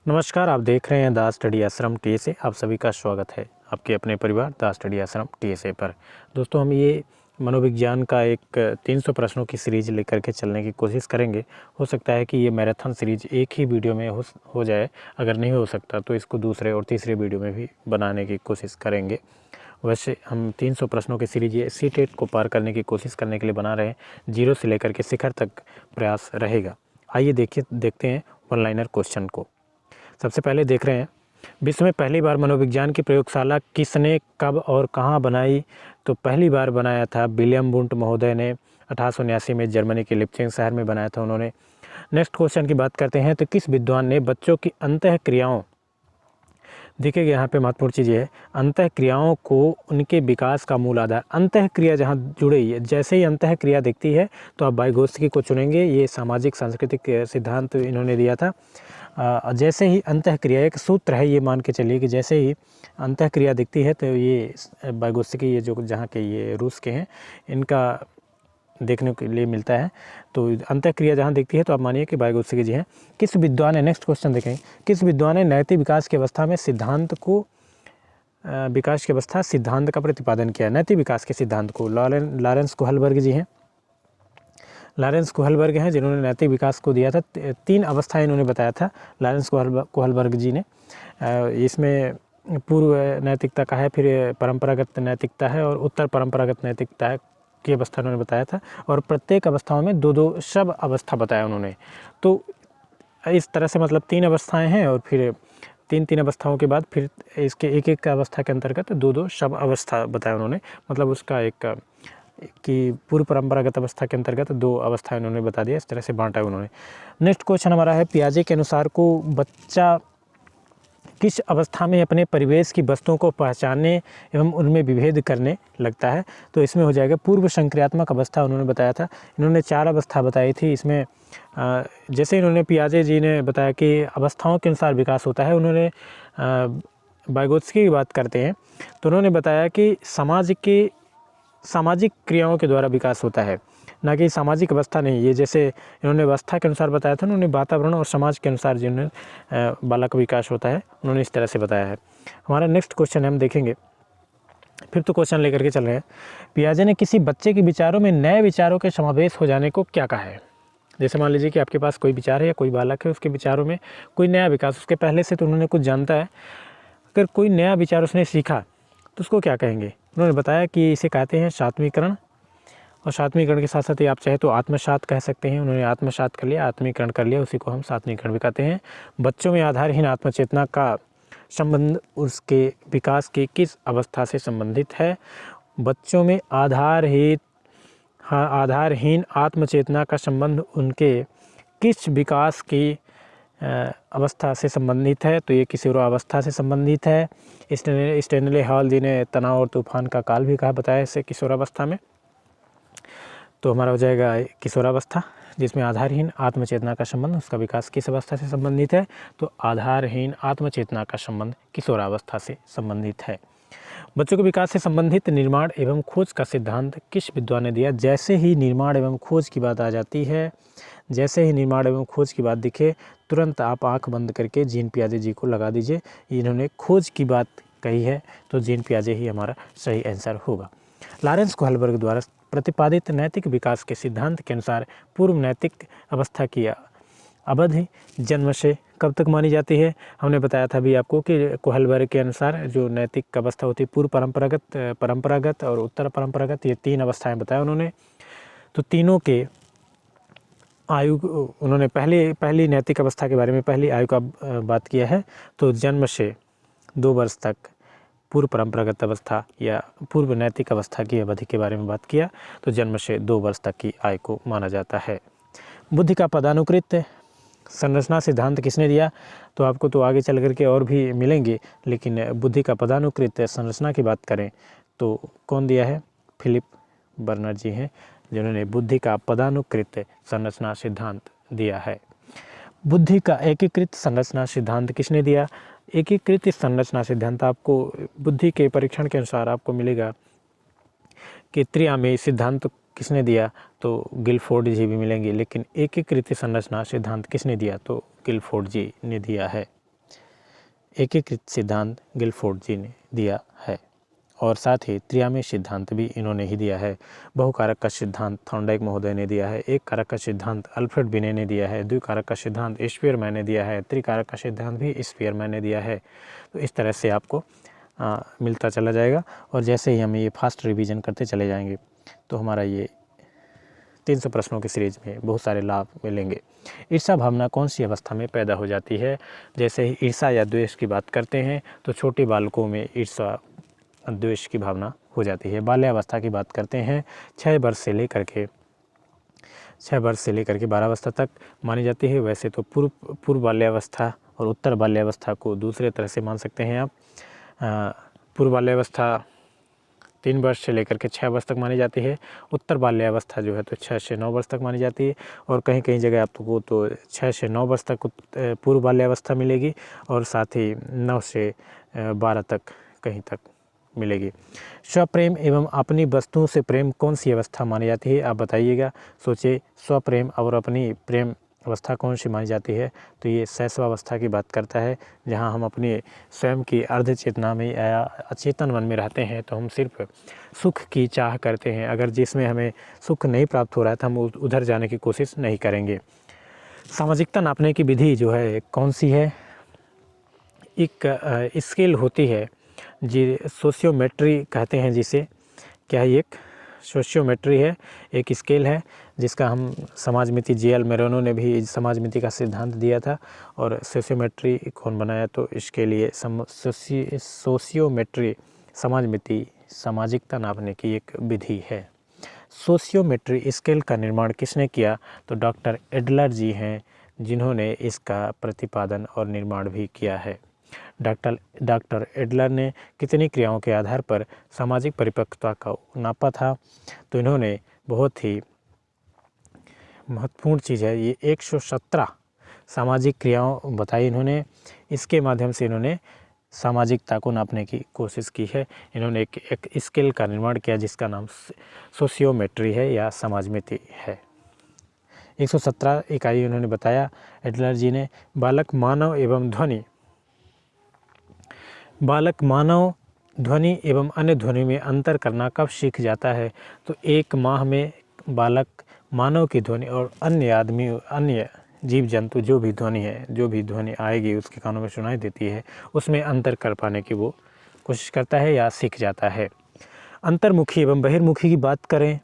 नमस्कार, आप देख रहे हैं द स्टडी आश्रम टीएसए। आप सभी का स्वागत है आपके अपने परिवार द स्टडी आश्रम टीएसए पर। दोस्तों, हम ये मनोविज्ञान का एक 300 प्रश्नों की सीरीज लेकर के चलने की कोशिश करेंगे। हो सकता है कि ये मैराथन सीरीज एक ही वीडियो में हो जाए। अगर नहीं हो सकता तो इसको दूसरे और तीसरे वीडियो में भी बनाने की कोशिश करेंगे। वैसे हम 300 प्रश्नों की सीरीज ये सीटेट को पार करने की कोशिश करने के लिए बना रहे हैं। जीरो से लेकर के शिखर तक प्रयास रहेगा। आइए देखते हैं वन लाइनर क्वेश्चन को। सबसे पहले देख रहे हैं, विश्व में पहली बार मनोविज्ञान की प्रयोगशाला किसने, कब और कहाँ बनाई? तो पहली बार बनाया था विलियम वुंट महोदय ने 1879 में जर्मनी के लिप्सिंग शहर में बनाया था उन्होंने। नेक्स्ट क्वेश्चन की बात करते हैं, तो किस विद्वान ने बच्चों की अंतः क्रियाओं, देखिएगा यहाँ पे महत्वपूर्ण चीज़ ये है, अंतः क्रियाओं को उनके विकास का मूल आधार, अंतः क्रिया जहाँ जुड़ी है, जैसे ही अंतः क्रिया दिखती है तो आप वाइगोत्स्की को चुनेंगे। ये सामाजिक सांस्कृतिक सिद्धांत इन्होंने दिया था। जैसे ही अंतःक्रिया, एक सूत्र है, ये मान के चलिए कि जैसे ही अंतःक्रिया दिखती है तो ये वाइगोत्स्की, ये जो जहाँ के ये रूस के हैं, इनका देखने के लिए मिलता है। तो अंतःक्रिया जहाँ दिखती है तो आप मानिए कि वाइगोत्स्की जी हैं। किस विद्वान ने, नेक्स्ट क्वेश्चन देखेंगे, किस विद्वान ने नैतिक विकास की अवस्था में सिद्धांत को विकास की अवस्था सिद्धांत का प्रतिपादन किया? नैतिक विकास के सिद्धांत को लॉरेंस कोहलबर्ग जी हैं। लॉरेंस कोहलबर्ग हैं जिन्होंने नैतिक विकास को दिया था। 3 अवस्थाएं इन्होंने बताया था लॉरेंस कोहलबर्ग जी ने। इसमें पूर्व नैतिकता का है, फिर परंपरागत नैतिकता है और उत्तर परंपरागत नैतिकता की अवस्था उन्होंने बताया था। और प्रत्येक अवस्थाओं में 2-2 शब अवस्था बताया उन्होंने। तो इस तरह से मतलब 3 अवस्थाएँ हैं और फिर 3-3 अवस्थाओं के बाद फिर इसके एक अवस्था के अंतर्गत 2-2 शब अवस्था बताया उन्होंने। मतलब उसका एक कि पूर्व परंपरागत अवस्था के अंतर्गत 2 अवस्थाएं उन्होंने बता दिया। इस तरह से बांटा उन्होंने। नेक्स्ट क्वेश्चन हमारा है, पियाजे के अनुसार को बच्चा किस अवस्था में अपने परिवेश की वस्तुओं को पहचानने एवं उनमें विभेद करने लगता है? तो इसमें हो जाएगा पूर्व संक्रियात्मक अवस्था उन्होंने बताया था। इन्होंने 4 अवस्था बताई थी। इसमें जैसे इन्होंने पियाजे जी ने बताया कि अवस्थाओं के अनुसार विकास होता है, उन्होंने वाइगोत्स्की की बात करते हैं तो उन्होंने बताया कि सामाजिक क्रियाओं के द्वारा विकास होता है, ना कि सामाजिक अवस्था नहीं। ये जैसे इन्होंने अवस्था के अनुसार बताया था, उन्होंने वातावरण और समाज के अनुसार जिन्होंने बालक विकास होता है, उन्होंने इस तरह से बताया है। हमारा नेक्स्ट क्वेश्चन हम देखेंगे, फिर तो क्वेश्चन लेकर के चल रहे हैं। पियाजे ने किसी बच्चे के विचारों में नए विचारों के समावेश हो जाने को क्या कहा है? जैसे मान लीजिए कि आपके पास कोई विचार है या कोई बालक है, उसके विचारों में कोई नया विकास, उसके पहले से तो उन्होंने कुछ जानता है, अगर कोई नया विचार उसने सीखा तो उसको क्या कहेंगे? उन्होंने बताया कि इसे कहते हैं सात्वीकरण। और सात्वीकरण के साथ साथ ही आप चाहे तो आत्मसात कह सकते हैं। उन्होंने आत्मसात कर लिया, आत्मीकरण कर लिया, उसी को हम सात्वीकरण भी कहते हैं। बच्चों में आधारहीन आत्मचेतना का संबंध उसके विकास की किस अवस्था से संबंधित है? बच्चों में आधारहीन आत्मचेतना का संबंध उनके किस विकास की अवस्था से संबंधित है? तो ये किशोरावस्था से संबंधित है। स्टैनले हॉल जी ने तनाव और तूफान का काल भी कहा, बताया इसे किशोरावस्था में। तो हमारा हो जाएगा किशोरावस्था, जिसमें आधारहीन आत्मचेतना का संबंध, उसका विकास किस अवस्था से संबंधित है? तो आधारहीन आत्मचेतना का संबंध किशोरावस्था से संबंधित है। बच्चों के विकास से संबंधित निर्माण एवं खोज का सिद्धांत किस विद्वान ने दिया? जैसे ही निर्माण एवं खोज की बात आ जाती है, जैसे ही निर्माण एवं खोज की बात दिखे, तुरंत आप आंख बंद करके जीन पियाजे जी को लगा दीजिए। इन्होंने खोज की बात कही है तो जीन पियाजे ही हमारा सही आंसर होगा। लॉरेंस कोहलबर्ग द्वारा प्रतिपादित नैतिक विकास के सिद्धांत के अनुसार पूर्व नैतिक अवस्था की अवधि जन्म से कब तक मानी जाती है? हमने बताया था अभी आपको कि कोहलबर्ग के अनुसार जो नैतिक अवस्था होती है, पूर्व परंपरागत और उत्तर परंपरागत, ये 3 अवस्थाएं बताया उन्होंने। तो तीनों के आयु, उन्होंने पहली नैतिक अवस्था के बारे में पहली आयु का बात किया है। तो जन्म से 2 वर्ष तक पूर्व परंपरागत अवस्था या पूर्व नैतिक अवस्था की अवधि के बारे में बात किया। तो जन्म से 2 वर्ष तक की आयु को माना जाता है। बुद्धि का पदानुकृत संरचना सिद्धांत किसने दिया? तो आपको तो आगे चल करके और भी मिलेंगे, लेकिन बुद्धि का पदानुकृत संरचना की बात करें तो कौन दिया है? फिलिप बर्नर जी हैं, जिन्होंने बुद्धि का पदानुकृत संरचना सिद्धांत दिया है। बुद्धि का एकीकृत संरचना सिद्धांत किसने दिया? एकीकृत संरचना सिद्धांत आपको बुद्धि के परीक्षण के अनुसार आपको मिलेगा कि त्रिआयामी सिद्धांत किसने दिया? तो गिलफोर्ड जी भी मिलेंगे, लेकिन एकीकृत संरचना सिद्धांत किसने दिया? तो गिलफोर्ड जी ने दिया है। एकीकृत सिद्धांत गिलफोर्ड जी ने दिया है। और साथ ही त्रियामी सिद्धांत भी इन्होंने ही दिया है। बहुकारक का सिद्धांत थॉर्नडाइक महोदय ने दिया है। एक कारक का सिद्धांत अल्फ्रेड बिने ने दिया है। द्विकारक का सिद्धांत स्पीयरमैन ने दिया है। त्रिकारक का सिद्धांत भी स्पीयरमैन ने दिया है। तो इस तरह से आपको मिलता चला जाएगा। और जैसे ही हम ये फास्ट रिवीजन करते चले जाएंगे तो हमारा ये 300 प्रश्नों की सीरीज में बहुत सारे लाभ मिलेंगे। ईर्ष्या भावना कौन सी अवस्था में पैदा हो जाती है? जैसे ही ईर्ष्या या द्वेष की बात करते हैं तो छोटे बालकों में ईर्ष्या द्वेष की भावना हो जाती है। बाल्यावस्था की बात करते हैं 6 वर्ष से लेकर के 12 अवस्था तक मानी जाती है। वैसे तो पूर्व बाल्यावस्था और उत्तर बाल्यावस्था को दूसरे तरह से मान सकते हैं आप। पूर्व बाल्यावस्था 3 वर्ष से लेकर के 6 वर्ष तक मानी जाती है। उत्तर बाल्यावस्था जो है तो 6 से 9 वर्ष तक मानी जाती है। और कहीं कहीं जगह आपको तो 6 से 9 वर्ष तक पूर्व बाल्यावस्था मिलेगी और साथ ही 9 से 12 तक कहीं तक मिलेगी। स्वप्रेम एवं अपनी वस्तुओं से प्रेम कौन सी अवस्था मानी जाती है? आप बताइएगा, सोचिए। स्वप्रेम और अपनी प्रेम अवस्था कौन सी मानी जाती है? तो ये शैशवावस्था की बात करता है, जहाँ हम अपने स्वयं की अर्ध चेतना में या अचेतन मन में रहते हैं तो हम सिर्फ सुख की चाह करते हैं। अगर जिसमें हमें सुख नहीं प्राप्त हो रहा है तो हम उधर जाने की कोशिश नहीं करेंगे। सामाजिकता नापने की विधि जो है कौन सी है? एक स्केल होती है जी, सोशियोमेट्री कहते हैं जिसे। क्या है? एक सोशियोमेट्री है, एक स्केल है जिसका हम समाजमिति जे.एल. मेरोनो ने भी समाजमिति का सिद्धांत दिया था। और सोशियोमेट्री कौन बनाया? तो इसके लिए सोशियोमेट्री समाजमिति सामाजिकता नापने की एक विधि है। सोशियोमेट्री स्केल का निर्माण किसने किया? तो डॉक्टर एडलर जी हैं, जिन्होंने इसका प्रतिपादन और निर्माण भी किया है। डॉक्टर एडलर ने कितनी क्रियाओं के आधार पर सामाजिक परिपक्वता को नापा था? तो इन्होंने बहुत ही महत्वपूर्ण चीज़ है ये 117 सामाजिक क्रियाओं बताई इन्होंने। इसके माध्यम से इन्होंने सामाजिकता को नापने की कोशिश की है। इन्होंने एक स्केल का निर्माण किया जिसका नाम सोशियोमेट्री है या समाजमिति है। 117 इकाई उन्होंने बताया एडलर जी ने। बालक मानव ध्वनि एवं अन्य ध्वनि में अंतर करना कब सीख जाता है? तो 1 माह में बालक मानव की ध्वनि और अन्य जीव जंतु जो भी ध्वनि आएगी उसके कानों में सुनाई देती है, उसमें अंतर कर पाने की वो कोशिश करता है या सीख जाता है। अंतर्मुखी एवं बहिर्मुखी की बात करें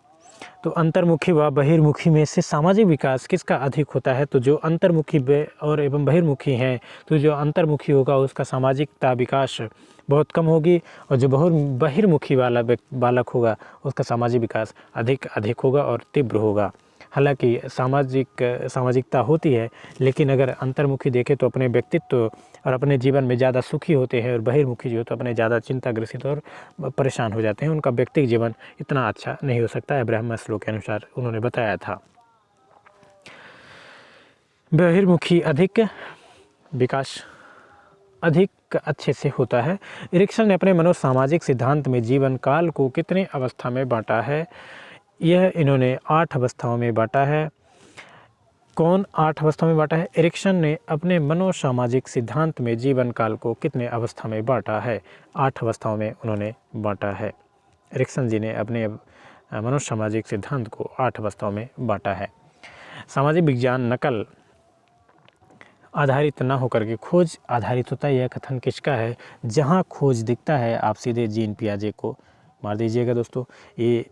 तो अंतर्मुखी व बहिर्मुखी में से सामाजिक विकास किसका अधिक होता है? तो जो अंतर्मुखी और एवं बहिर्मुखी हैं तो जो अंतर्मुखी होगा उसका सामाजिकता विकास बहुत कम होगी, और जो बहिर्मुखी वाला बालक होगा उसका सामाजिक विकास अधिक होगा और तीव्र होगा। हालांकि सामाजिकता होती है, लेकिन अगर अंतर्मुखी देखें तो अपने व्यक्तित्व और अपने जीवन में ज़्यादा सुखी होते हैं, और बहिर्मुखी जो तो अपने ज़्यादा चिंताग्रसित और परेशान हो जाते हैं। उनका व्यक्तिगत जीवन इतना अच्छा नहीं हो सकता है, ब्राह्मण श्लोक के अनुसार उन्होंने बताया था। बहिर्मुखी विकास अधिक अच्छे से होता है। एरिक्सन ने अपने मनोसामाजिक सिद्धांत में जीवन काल को कितने अवस्था में बांटा है? यह इन्होंने 8 अवस्थाओं में बांटा है। कौन 8 अवस्थाओं में बांटा है? एरिक्सन ने अपने मनोसामाजिक सिद्धांत में जीवन काल को कितने अवस्था में बांटा है? 8 अवस्थाओं में उन्होंने बांटा है। एरिक्सन जी ने अपने मनोसामाजिक सिद्धांत को 8 अवस्थाओं में बांटा है। सामाजिक विज्ञान नकल आधारित ना होकर के खोज आधारित होता है, यह कथन किसका है? जहाँ खोज दिखता है आप सीधे जीन पियाजे को मार दीजिएगा दोस्तों। ये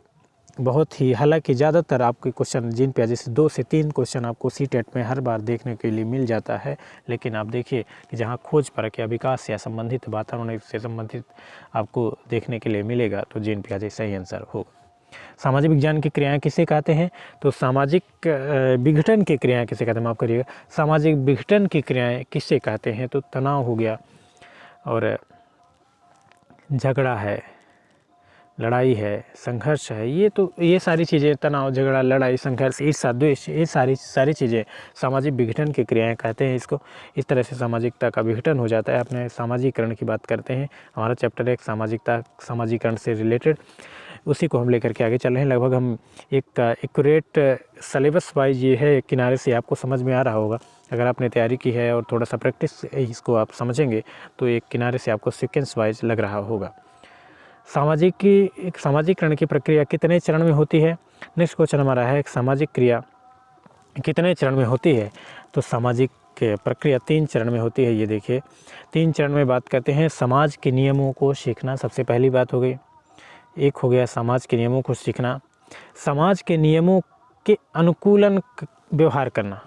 बहुत ही, हालांकि ज़्यादातर आपके क्वेश्चन जीन पियाजे से 2 से 3 क्वेश्चन आपको सीटेट में हर बार देखने के लिए मिल जाता है, लेकिन आप देखिए कि जहाँ खोज परक या विकास या संबंधित वातावरण से संबंधित आपको देखने के लिए मिलेगा तो जीन पियाजे सही आंसर होगा। सामाजिक विज्ञान की क्रियाएं किसे कहते हैं? तो सामाजिक विघटन की क्रियाएं किसे कहते हैं? माफ़ करिएगा, सामाजिक विघटन की क्रियाएं किसे कहते हैं? तो तनाव हो गया, और झगड़ा है, लड़ाई है, संघर्ष है। ये सारी चीज़ें, तनाव, झगड़ा, लड़ाई, संघर्ष, ईर्ष्या, द्वेष, ये सारी चीज़ें सामाजिक विघटन की क्रियाएं कहते हैं इसको। इस तरह से सामाजिकता का विघटन हो जाता है। अपने सामाजिकरण की बात करते हैं, हमारा चैप्टर है सामाजिकरण से रिलेटेड, उसी को हम लेकर के आगे चल रहे हैं। लगभग हम एक एक्यूरेट सिलेबस वाइज ये है, किनारे से आपको समझ में आ रहा होगा। अगर आपने तैयारी की है और थोड़ा सा प्रैक्टिस इसको आप समझेंगे तो एक किनारे से आपको सीक्वेंस वाइज लग रहा होगा। सामाजिकरण की प्रक्रिया कितने चरण में होती है? नेक्स्ट क्वेश्चन हमारा है, एक सामाजिक क्रिया कितने चरण में होती है? तो सामाजिक प्रक्रिया 3 चरण में होती है। ये देखिए 3 चरण में बात करते हैं। समाज के नियमों को सीखना सबसे पहली बात हो गई। एक हो गया समाज के नियमों को सीखना, समाज के नियमों के अनुकूलन व्यवहार करना,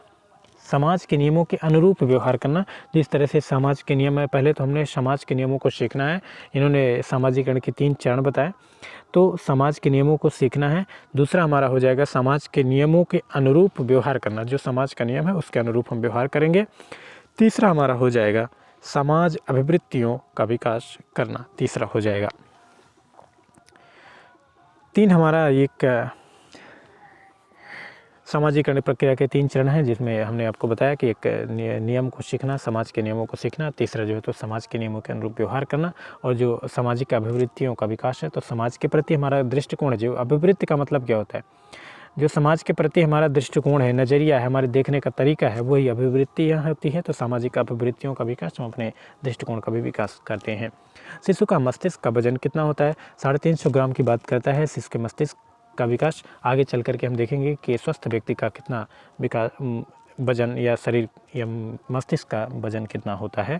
समाज के नियमों के अनुरूप व्यवहार करना। जिस तरह से समाज के नियम है, पहले तो हमने समाज के नियमों को सीखना है। इन्होंने सामाजिकरण के 3 चरण बताए, तो समाज के नियमों को सीखना है। दूसरा हमारा हो जाएगा समाज के नियमों के अनुरूप व्यवहार करना, जो समाज का नियम है उसके अनुरूप हम व्यवहार करेंगे। तीसरा हमारा हो जाएगा समाज अभिवृत्तियों का विकास करना, तीसरा हो जाएगा। 3 हमारा एक सामाजिकरण प्रक्रिया के 3 चरण हैं, जिसमें हमने आपको बताया कि एक नियम को सीखना, समाज के नियमों को सीखना, तीसरा जो है तो समाज के नियमों के अनुरूप व्यवहार करना, और जो सामाजिक अभिवृत्तियों का विकास है, तो समाज के प्रति हमारा दृष्टिकोण है। जो अभिवृत्ति का मतलब क्या होता है? जो समाज के प्रति हमारा दृष्टिकोण है, नज़रिया है, हमारे देखने का तरीका है, वही अभिवृत्ति यहाँ होती है। तो सामाजिक अभिवृत्तियों का विकास, हम अपने दृष्टिकोण का भी विकास करते हैं। शिशु का मस्तिष्क का वजन कितना होता है? 350 ग्राम की बात करता है शिशु के मस्तिष्क का विकास। आगे चल करके हम देखेंगे कि स्वस्थ व्यक्ति का कितना विकास वजन या शरीर या मस्तिष्क का वजन कितना होता है।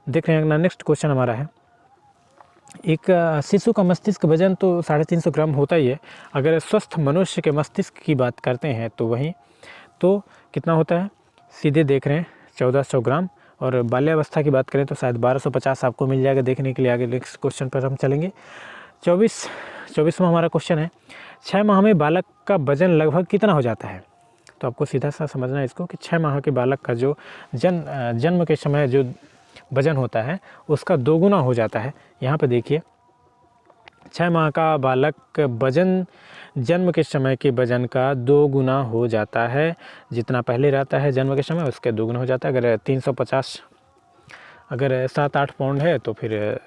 देख रहे हैं। नेक्स्ट क्वेश्चन हमारा है, एक शिशु का मस्तिष्क वजन तो 350 ग्राम होता ही है। अगर स्वस्थ मनुष्य के मस्तिष्क की बात करते हैं तो वहीं तो कितना होता है? सीधे देख रहे हैं 1400 ग्राम। और बाल्यावस्था की बात करें तो शायद 1250 आपको मिल जाएगा देखने के लिए। आगे नेक्स्ट क्वेश्चन पर हम चलेंगे। 24वां हमारा क्वेश्चन है, 6 माह में बालक का वजन लगभग कितना हो जाता है? तो आपको सीधा सा समझना है इसको कि 6 माह के बालक का जो जन्म के समय जो वजन होता है उसका 2 गुना हो जाता है। यहाँ पे देखिए 6 माह का बालक वजन जन्म के समय के वजन का 2 गुना हो जाता है। जितना पहले रहता है जन्म के समय उसके 2 गुना हो जाता है। अगर 350 अगर 7-8 पाउंड है तो फिर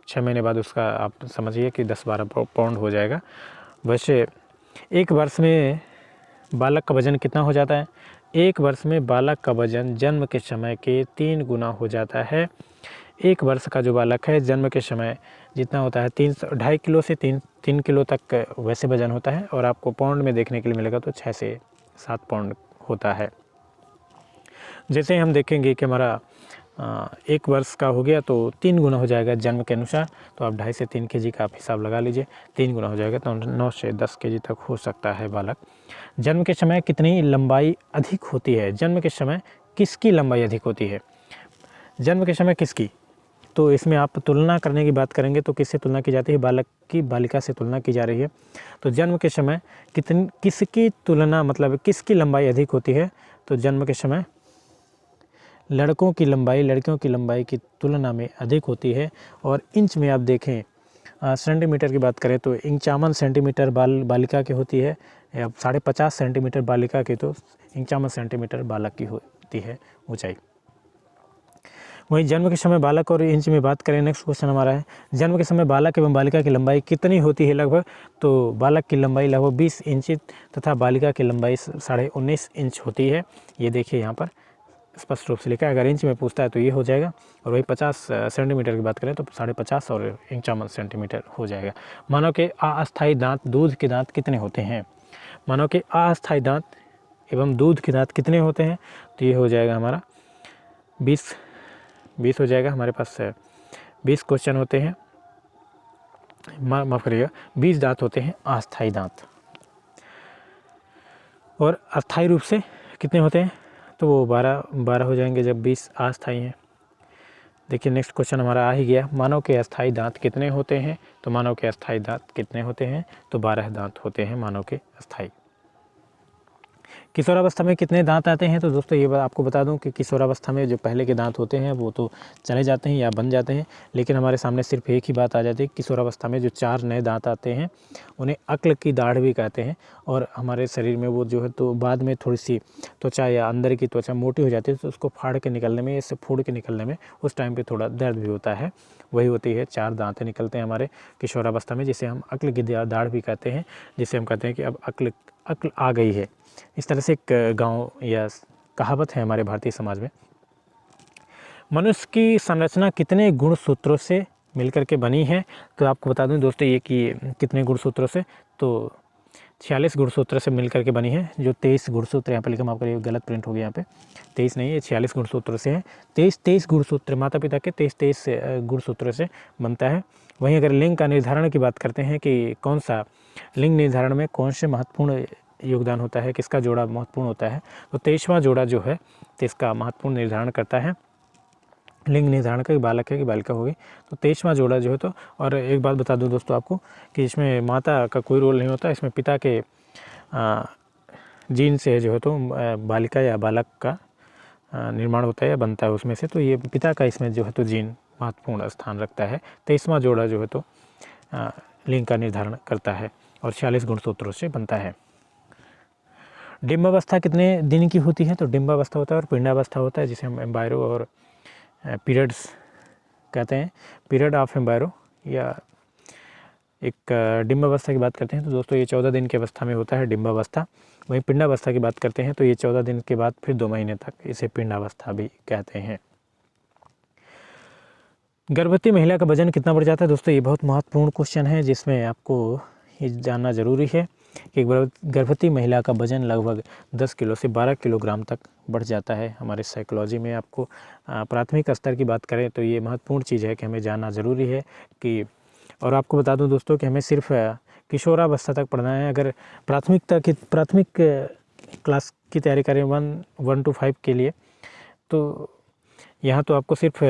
6 महीने बाद उसका आप समझिए कि 10-12 पाउंड हो जाएगा। वैसे एक वर्ष में बालक का वजन कितना हो जाता है? एक वर्ष में बालक का वजन जन्म के समय के 3 गुना हो जाता है। एक वर्ष का जो बालक है जन्म के समय जितना होता है 2.5 किलो से 3 किलो तक वैसे वजन होता है। और आपको पाउंड में देखने के लिए मिलेगा तो 6 से 7 पाउंड होता है। जैसे हम देखेंगे कि हमारा 1 वर्ष का हो गया तो 3 गुना हो जाएगा जन्म के अनुसार। तो आप 2.5 से 3 केजी का आप हिसाब लगा लीजिए, 3 गुना हो जाएगा तो 9 से 10 केजी तक हो सकता है बालक। जन्म के समय कितनी लंबाई अधिक होती है? जन्म के समय किसकी लंबाई अधिक होती है? जन्म के समय किसकी? तो इसमें आप तुलना करने की बात करेंगे तो किससे तुलना की जाती है? बालक की बालिका से तुलना की जा रही है। तो जन्म के समय किसकी तुलना मतलब किसकी लंबाई अधिक होती है? तो जन्म के समय लड़कों की लंबाई लड़कियों की लंबाई की तुलना में अधिक होती है। और इंच में आप देखें, सेंटीमीटर की बात करें तो 51 सेंटीमीटर बालिका की होती है। अब 50.5 सेंटीमीटर बालिका की, तो 51 सेंटीमीटर बालक की होती है ऊंचाई। वहीं जन्म के समय बालक और इंच में बात करें, नेक्स्ट क्वेश्चन हमारा है, जन्म के समय बालक एवं बालिका की लंबाई कितनी होती है लगभग? तो बालक की लंबाई लगभग 20 इंच तथा बालिका की लंबाई 19.5 इंच होती है। ये देखिए यहाँ पर स्पष्ट रूप से लिखा है। अगर इंच में पूछता है तो ये हो जाएगा। और वही 50 सेंटीमीटर की बात करें तो 50.5 और 51 सेंटीमीटर हो जाएगा। मानव के अस्थायी दांत दूध के दांत कितने होते हैं? मानव के अस्थायी दांत एवं दूध के दांत कितने होते हैं? तो ये हो जाएगा हमारा 20 हो जाएगा। हमारे पास 20 क्वेश्चन होते हैं, माफ़ करिएगा 20 दांत होते हैं अस्थायी दांत। और अस्थायी रूप से कितने होते हैं? तो वो 12 हो जाएंगे जब 20 अस्थायी हैं। देखिए नेक्स्ट क्वेश्चन हमारा आ ही गया, मानव के अस्थायी दांत कितने होते हैं? तो मानव के अस्थायी दांत कितने होते हैं? तो 12 दांत होते हैं मानव के अस्थायी। किशोरावस्था में कितने दांत आते हैं? तो दोस्तों ये बात आपको बता दूं कि किशोरावस्था में जो पहले के दांत होते हैं वो तो चले जाते हैं या बन जाते हैं, लेकिन हमारे सामने सिर्फ एक ही बात आ जाती है। किशोरावस्था में जो 4 नए दांत आते हैं उन्हें अक्ल की दाढ़ भी कहते हैं। और हमारे शरीर में वो जो है तो बाद में थोड़ी सी त्वचा या अंदर की त्वचा मोटी हो जाती है, तो उसको फाड़ के निकलने में, इससे फोड़ के निकलने में उस टाइम पर थोड़ा दर्द भी होता है। वही होती है 4 दांतें निकलते हैं हमारे किशोरावस्था में, जिसे हम अक्ल की दाढ़ भी कहते हैं, जिसे हम कहते हैं कि अब अक्ल आ गई है। इस तरह से एक गांव या कहावत है हमारे भारतीय समाज में। मनुष्य की संरचना कितने गुणसूत्रों से मिलकर के बनी है? तो आपको बता दूं दोस्तों ये कि कितने गुणसूत्रों से, तो 46 गुणसूत्र से मिलकर के बनी है। जो 23 गुणसूत्र यहाँ पर लिखा, आपको ये गलत प्रिंट हो गया, यहाँ पे 23 नहीं है, 46 गुणसूत्र से है। 23 गुणसूत्र, माता पिता के 23 गुणसूत्रों से बनता है। वहीं अगर लिंग का निर्धारण की बात करते हैं कि कौन सा लिंग निर्धारण में कौन से महत्वपूर्ण योगदान होता है, किसका जोड़ा महत्वपूर्ण होता है, तो 23वां जोड़ा जो है तो इसका महत्वपूर्ण निर्धारण करता है लिंग निर्धारण का, बालक है कि बालिका होगी, तो 23वां जोड़ा जो है। तो और एक बात बता दूं दोस्तों आपको कि इसमें माता का कोई रोल नहीं होता, इसमें पिता के जीन से जो है तो बालिका या बालक का निर्माण होता है या बनता है उसमें से। तो ये पिता का इसमें जो है तो जीन महत्वपूर्ण स्थान रखता है। 23वां जोड़ा जो है तो लिंग का निर्धारण करता है और 46 गुणसूत्रों से बनता है। डिम्बावस्था कितने दिन की होती है? तो डिम्बावस्था होता है और पिंडावस्था होता है, जिसे हम एम्बायरो और पीरियड्स कहते हैं, पीरियड ऑफ एम्बायरो या एक डिम्बावस्था की बात करते हैं तो दोस्तों ये 14 दिन की अवस्था में होता है डिम्बावस्था। वहीं पिंडावस्था की बात करते हैं तो ये 14 दिन के बाद फिर 2 महीने तक इसे पिंडावस्था भी कहते हैं। गर्भवती महिला का वजन कितना बढ़ जाता है? दोस्तों ये बहुत महत्वपूर्ण क्वेश्चन है, जिसमें आपको ये जानना ज़रूरी है कि गर्भवती महिला का वजन लगभग 10 किलो से 12 किलोग्राम तक बढ़ जाता है। हमारे साइकोलॉजी में आपको प्राथमिक स्तर की बात करें तो ये महत्वपूर्ण चीज़ है कि हमें जानना ज़रूरी है कि, और आपको बता दूं दोस्तों कि हमें सिर्फ किशोरावस्था तक पढ़ना है। अगर प्राथमिक क्लास की तैयारी करें 1 to 5 के लिए, तो यहाँ तो आपको सिर्फ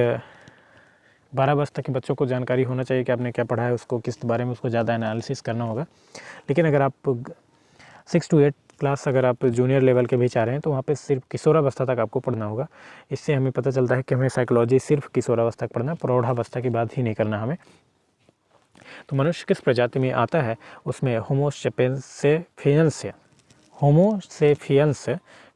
12 वर्ष तक के बच्चों को जानकारी होना चाहिए कि आपने क्या पढ़ा है, उसको किस बारे में उसको ज़्यादा एनालिसिस करना होगा। लेकिन अगर आप 6 to 8 क्लास अगर आप जूनियर लेवल के भी चाह रहे हैं तो वहाँ पे सिर्फ किशोरावस्था तक आपको पढ़ना होगा। इससे हमें पता चलता है कि हमें साइकोलॉजी सिर्फ किशोरावस्था तक पढ़ना, प्रौढ़ावस्था की बात ही नहीं करना हमें। तो मनुष्य किस प्रजाति में आता है? उसमें होमोसेपियंस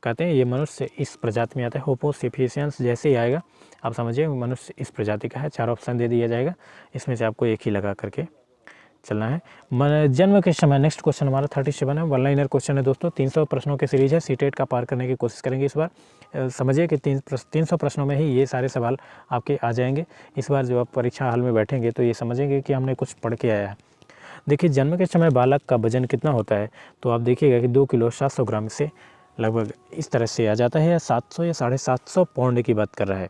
कहते हैं, ये मनुष्य इस प्रजाति में आता है। होमोसेपियंस जैसे ही आएगा आप समझिए मनुष्य इस प्रजाति का है। 4 ऑप्शन दे दिया जाएगा, इसमें से आपको एक ही लगा करके चलना है। जन्म के समय, नेक्स्ट क्वेश्चन हमारा 37 है, 1 लाइनर क्वेश्चन है दोस्तों। 300 प्रश्नों की सीरीज है, सीटेट का पार करने की कोशिश करेंगे इस बार। समझिए कि 300 प्रश्नों में ही ये सारे सवाल आपके आ जाएंगे। इस बार जब आप परीक्षा हॉल में बैठेंगे तो ये समझेंगे कि हमने कुछ पढ़ के आया है। देखिए जन्म के समय बालक का वजन कितना होता है, तो आप देखिएगा कि 2 किलो 700 ग्राम से लगभग इस तरह से आ जाता है, या 700 या 750 पाउंड की बात कर रहा है।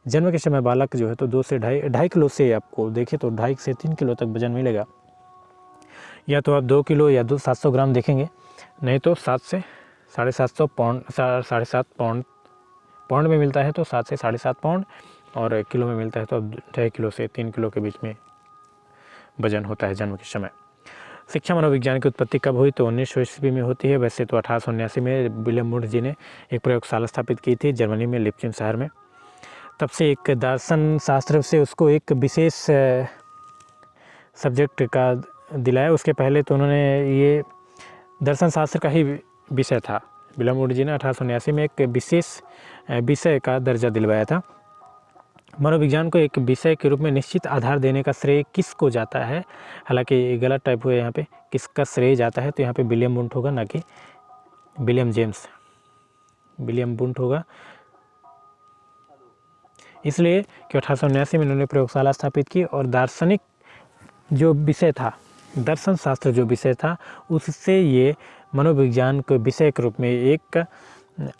जन्म के समय बालक जो है तो 2 से ढाई किलो से, आपको देखें तो 2.5 से 3 किलो तक वजन मिलेगा। या तो आप 2 किलो या 700 ग्राम देखेंगे, नहीं तो 7 से 750 पाउंड, 7.5 पाउंड में मिलता है तो 7 से 7.5 पाउंड, और किलो में मिलता है तो 2.5 किलो से 3 किलो के बीच में वजन होता है जन्म के समय। शिक्षा मनोविज्ञान की उत्पत्ति कब हुई? तो 1900 ईस्वी में होती है। वैसे तो 1879 में विलियम वुड जी ने एक प्रयोगशाला स्थापित की थी जर्मनी में, लिप्चिन शहर में। तब से एक दर्शन शास्त्र से उसको एक विशेष सब्जेक्ट का दिलाया। उसके पहले तो उन्होंने ये दर्शन शास्त्र का ही विषय था। विलियम वुड जी ने 1879 में एक विशेष विषय का दर्जा दिलवाया था। मनोविज्ञान को एक विषय के रूप में निश्चित आधार देने का श्रेय किसको जाता है? हालांकि गलत टाइप हुआ यहाँ पे, किसका श्रेय जाता है, तो यहाँ पे विलियम वुंट होगा, ना कि विलियम जेम्स। विलियम वुंट होगा इसलिए कि 1879 में इन्होंने प्रयोगशाला स्थापित की, और दार्शनिक जो विषय था, दर्शन शास्त्र जो विषय था, उससे ये मनोविज्ञान के विषय के रूप में एक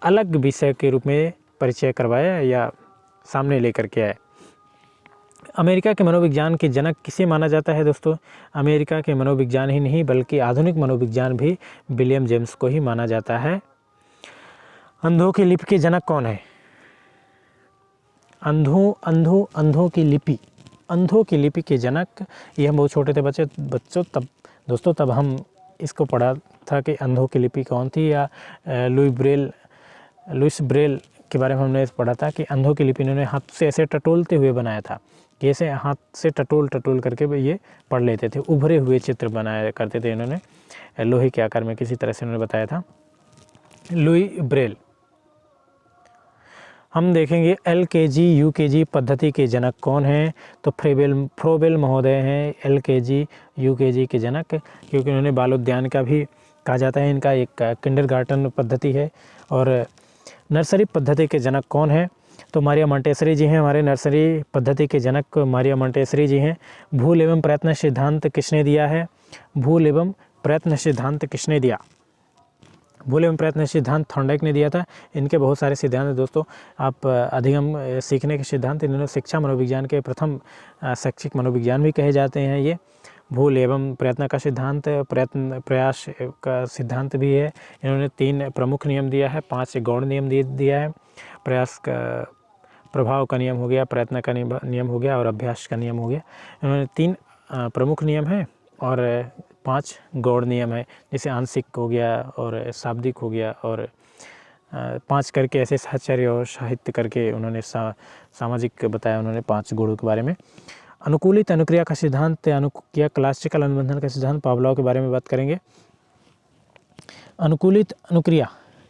अलग विषय के रूप में परिचय करवाया या सामने लेकर के आए। अमेरिका के मनोविज्ञान के जनक किसे माना जाता है दोस्तों? अमेरिका के मनोविज्ञान ही नहीं बल्कि आधुनिक मनोविज्ञान भी विलियम जेम्स को ही माना जाता है। अंधों की लिपि के जनक कौन है? अंधों की लिपि के जनक, ये हम बहुत छोटे थे बच्चों तब दोस्तों, तब हम इसको पढ़ा था कि अंधों की लिपि कौन थी, या लुइस ब्रेल के बारे में हमने पढ़ा था कि अंधों की लिपि इन्होंने हाथ से ऐसे टटोलते हुए बनाया था, कि ऐसे हाथ से टटोल करके ये पढ़ लेते थे। उभरे हुए चित्र बनाया करते थे इन्होंने, लोहे के आकार में किसी तरह से उन्होंने बताया था। Louis Braille. हम देखेंगे LKG UKG पद्धति के जनक कौन हैं? तो फ्रोबेल महोदय हैं LKG UKG के जनक, क्योंकि उन्होंने बाल उद्यान का भी कहा जाता है, इनका एक किंडरगार्टन पद्धति है। और नर्सरी पद्धति के जनक कौन है? तो मारिया मोंटेसरी जी हैं हमारे नर्सरी पद्धति के जनक, मारिया मोंटेसरी जी हैं। भूल एवं प्रयत्न सिद्धांत किसने दिया है? भूल एवं प्रयत्न सिद्धांत किसने दिया? भूल एवं प्रयत्न सिद्धांत थॉर्नडाइक ने दिया था। इनके बहुत सारे सिद्धांत हैं दोस्तों। आप अधिगम सीखने के सिद्धांत, इन्होंने शिक्षा मनोविज्ञान के प्रथम शैक्षिक मनोविज्ञान भी कहे जाते हैं ये। भूल एवं प्रयत्न का सिद्धांत, प्रयत्न प्रयास का सिद्धांत भी है। इन्होंने 3 प्रमुख नियम दिया है, 5 गौण नियम दिया है। प्रयास का प्रभाव का नियम हो गया, प्रयत्न का नियम हो गया और अभ्यास का नियम हो गया। इन्होंने 3 प्रमुख नियम हैं और 5 गौण नियम है, जैसे आंशिक हो गया और शाब्दिक हो गया और 5 करके ऐसे साहचर्य और साहित्य करके उन्होंने सामाजिक बताया उन्होंने 5 गुणों के बारे में। अनुकूलित अनुक्रिया का सिद्धांत या क्लासिकल अनुबंधन का सिद्धांत पावलोव के बारे में बात करेंगे। अनुकूलित अनुक्रिया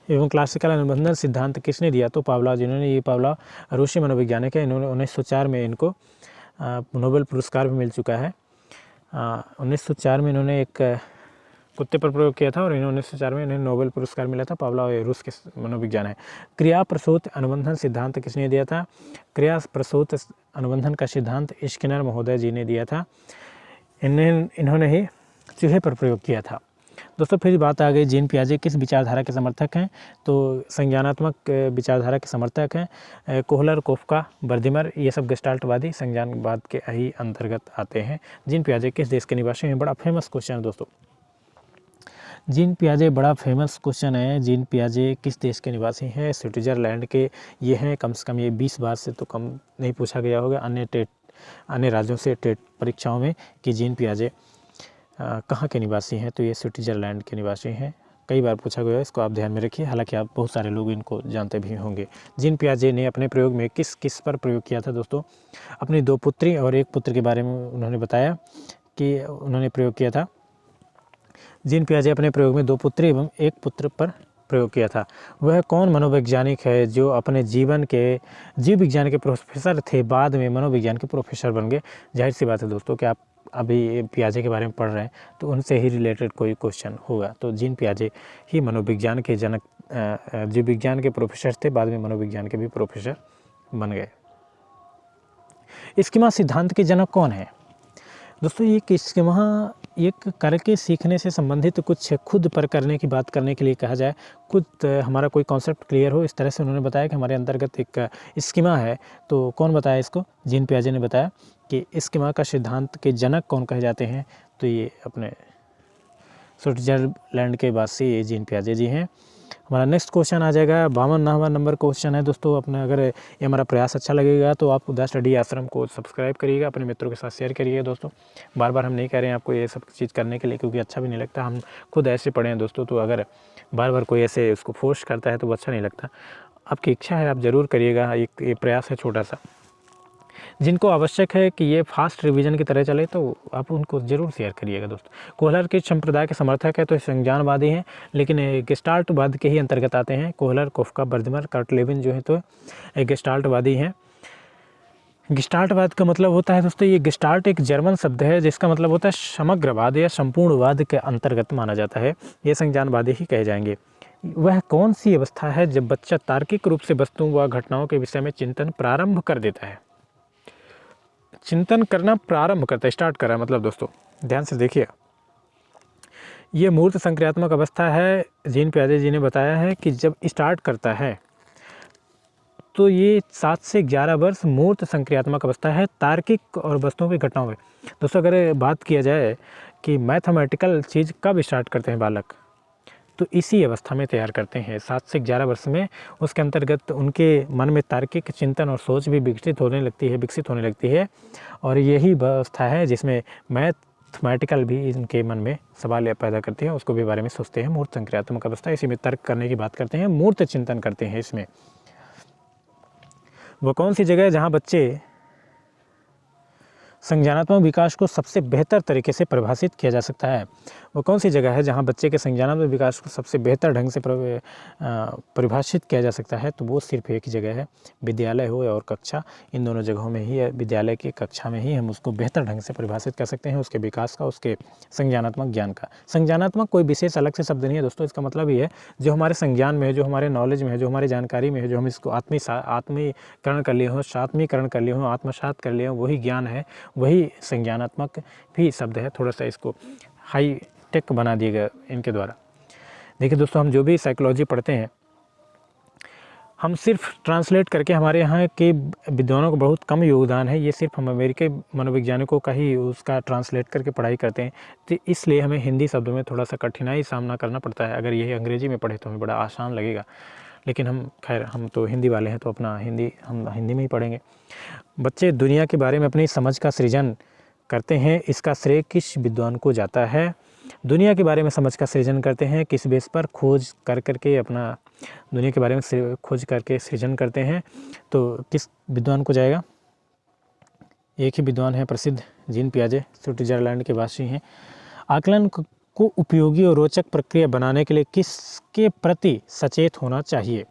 एवं क्लासिकल अनुबंधन सिद्धांत किसने दिया? तो पावलोव जिन्होंने, ये पावलोव रूसी मनोवैज्ञानिक है। इन्होंने 1904 में इनको नोबेल पुरस्कार भी मिल चुका है। 1904 में इन्होंने एक कुत्ते पर प्रयोग किया था और 1904 में इन्हें नोबेल पुरस्कार मिला था। पावलोव रूस के मनोविज्ञान है। क्रिया प्रसूत अनुबंधन सिद्धांत किसने दिया था? क्रिया प्रसूत अनुबंधन का सिद्धांत स्किनर महोदय जी ने दिया था। इन्होंने ही चूहे पर प्रयोग किया था। दोस्तों फिर बात आ गई जीन पियाजे किस विचारधारा के समर्थक हैं? तो संज्ञानात्मक विचारधारा के समर्थक हैं। कोहलर, कोफका, बर्दिमर, ये सब गेस्टाल्टवादी संज्ञानवाद के ही अंतर्गत आते हैं। जीन पियाजे किस देश के निवासी हैं? बड़ा फेमस क्वेश्चन है दोस्तों। जीन पियाजे बड़ा फेमस क्वेश्चन है। जीन पियाजे किस देश के निवासी हैं? स्विट्ज़रलैंड के ये हैं। कम से कम ये 20 बार से तो कम नहीं पूछा गया होगा अन्य राज्यों से टेट परीक्षाओं में कि जीन पियाजे कहाँ के निवासी हैं। तो ये स्विट्ज़रलैंड के निवासी हैं। कई बार पूछा गया है, इसको आप ध्यान में रखिए। हालांकि आप बहुत सारे लोग इनको जानते भी होंगे। जीन पियाजे ने अपने प्रयोग में किस पर प्रयोग किया था दोस्तों? अपनी 2 पुत्री और 1 पुत्र के बारे में उन्होंने बताया कि उन्होंने प्रयोग किया था। जीन पियाजे अपने प्रयोग में 2 पुत्री एवं 1 पुत्र पर प्रयोग किया था। वह कौन मनोवैज्ञानिक है जो अपने जीव विज्ञान के प्रोफेसर थे, बाद में मनोविज्ञान के प्रोफेसर बन गए? जाहिर सी बात है दोस्तों कि आप अभी पियाजे के बारे में पढ़ रहे हैं तो उनसे ही रिलेटेड कोई क्वेश्चन होगा। तो जीन पियाजे ही मनोविज्ञान के जनक, जीव विज्ञान के प्रोफेसर थे, बाद में मनोविज्ञान के भी प्रोफेसर बन गए। स्कीमा सिद्धांत के जनक कौन है? दोस्तों ये स्कीमा एक करके सीखने से संबंधित कुछ खुद पर करने की बात करने के लिए कहा जाए, खुद हमारा कोई कॉन्सेप्ट क्लियर हो, इस तरह से उन्होंने बताया कि हमारे अंतर्गत एक स्कीमा है। तो कौन बताया इसको? जीन पियाजे ने बताया कि स्कीमा का सिद्धांत के जनक कौन कहे जाते हैं? तो ये अपने स्विट्ज़रलैंड के वासी जीन पियाजे जी हैं। हमारा नेक्स्ट क्वेश्चन आ जाएगा 52वां नंबर क्वेश्चन है दोस्तों। अपने अगर ये हमारा प्रयास अच्छा लगेगा तो आप द स्टडी आश्रम को सब्सक्राइब करिएगा, अपने मित्रों के साथ शेयर करिएगा दोस्तों। बार बार हम नहीं कह रहे हैं आपको ये सब चीज़ करने के लिए, क्योंकि अच्छा भी नहीं लगता। हम खुद ऐसे पढ़े हैं दोस्तों, तो अगर बार बार कोई ऐसे उसको फोर्स करता है तो वो अच्छा नहीं लगता। आपकी इच्छा है आप ज़रूर करिएगा, एक ये प्रयास है छोटा सा। जिनको आवश्यक है कि ये फास्ट रिवीजन की तरह चले तो आप उनको ज़रूर शेयर करिएगा दोस्तों। कोहलर के संप्रदाय के समर्थक है तो संज्ञानवादी हैं, लेकिन गेस्टाल्टवाद के ही अंतर्गत आते हैं। कोहलर, कोफका, बर्दिमर, कर्ट लेविन जो है तो गेस्टाल्टवादी हैं। गेस्टाल्टवाद का मतलब होता है दोस्तों, ये गेस्टाल्ट एक जर्मन शब्द है जिसका मतलब होता है समग्रवाद या संपूर्णवाद के अंतर्गत माना जाता है। ये संज्ञानवादी ही कहे जाएंगे। वह कौन सी अवस्था है जब बच्चा तार्किक रूप से वस्तुओं व घटनाओं के विषय में चिंतन प्रारंभ कर देता है? चिंतन करना प्रारंभ करता है, स्टार्ट कर रहा है मतलब दोस्तों, ध्यान से देखिए। ये मूर्त संक्रियात्मक अवस्था है। जीन पियाजे जी ने बताया है कि जब स्टार्ट करता है तो ये 7 से 11 वर्ष मूर्त संक्रियात्मक अवस्था है, तार्किक और वस्तुओं की घटनाओं में। दोस्तों अगर बात किया जाए कि मैथमेटिकल चीज़ कब स्टार्ट करते हैं बालक, तो इसी अवस्था में तैयार करते हैं 7 से 11 वर्ष में। उसके अंतर्गत उनके मन में तार्किक चिंतन और सोच भी विकसित होने लगती है और यही अवस्था है जिसमें मैथमेटिकल भी इनके मन में सवाल पैदा करती है, उसको भी बारे में सोचते हैं। मूर्त संक्रियात्मक अवस्था, इसी में तर्क करने की बात करते हैं, मूर्त चिंतन करते हैं। इसमें वो कौन सी जगह है जहाँ बच्चे संज्ञानात्मक विकास को सबसे बेहतर तरीके से परिभाषित किया जा सकता है? वो कौन सी जगह है जहाँ बच्चे के संज्ञानात्मक विकास को सबसे बेहतर ढंग से परिभाषित किया जा सकता है? तो वो सिर्फ एक ही जगह है, विद्यालय हो और कक्षा, इन दोनों जगहों में ही है। विद्यालय की कक्षा में ही हम उसको बेहतर ढंग से परिभाषित कर सकते हैं, उसके विकास का, उसके संज्ञानात्मक ज्ञान का। संज्ञानात्मक कोई विशेष अलग से शब्द नहीं है दोस्तों, इसका मतलब ये है जो हमारे संज्ञान में है, जो हमारे नॉलेज में है, जो हमारी जानकारी में है, जो हम इसको आत्मीकरण कर लिए हों, सात्मीकरण कर लिए हों, आत्मसात कर लिए हों, वही ज्ञान है, वही संज्ञानात्मक भी शब्द है। थोड़ा सा इसको हाई टेक बना दिया गया इनके द्वारा। देखिए दोस्तों, हम जो भी साइकोलॉजी पढ़ते हैं, हम सिर्फ ट्रांसलेट करके, हमारे यहाँ के विद्वानों को बहुत कम योगदान है, ये सिर्फ हम अमेरिकी मनोवैज्ञानिकों का ही उसका ट्रांसलेट करके पढ़ाई करते हैं। तो इसलिए हमें हिंदी शब्दों में थोड़ा सा कठिनाई सामना करना पड़ता है। अगर यही अंग्रेजी में पढ़े तो हमें बड़ा आसान लगेगा, लेकिन हम तो हिंदी वाले हैं, तो अपना हम हिंदी में ही पढ़ेंगे। बच्चे दुनिया के बारे में अपनी समझ का सृजन करते हैं, इसका श्रेय किस विद्वान को जाता है? दुनिया के बारे में समझ का सृजन करते हैं, किस बेस पर? खोज करके अपना दुनिया के बारे में खोज करके सृजन करते हैं, तो किस विद्वान को जाएगा? एक ही विद्वान है, प्रसिद्ध जीन पियाजे, स्विट्जरलैंड के वासी हैं। आकलन को उपयोगी और रोचक प्रक्रिया बनाने के लिए किसके प्रति सचेत होना चाहिए?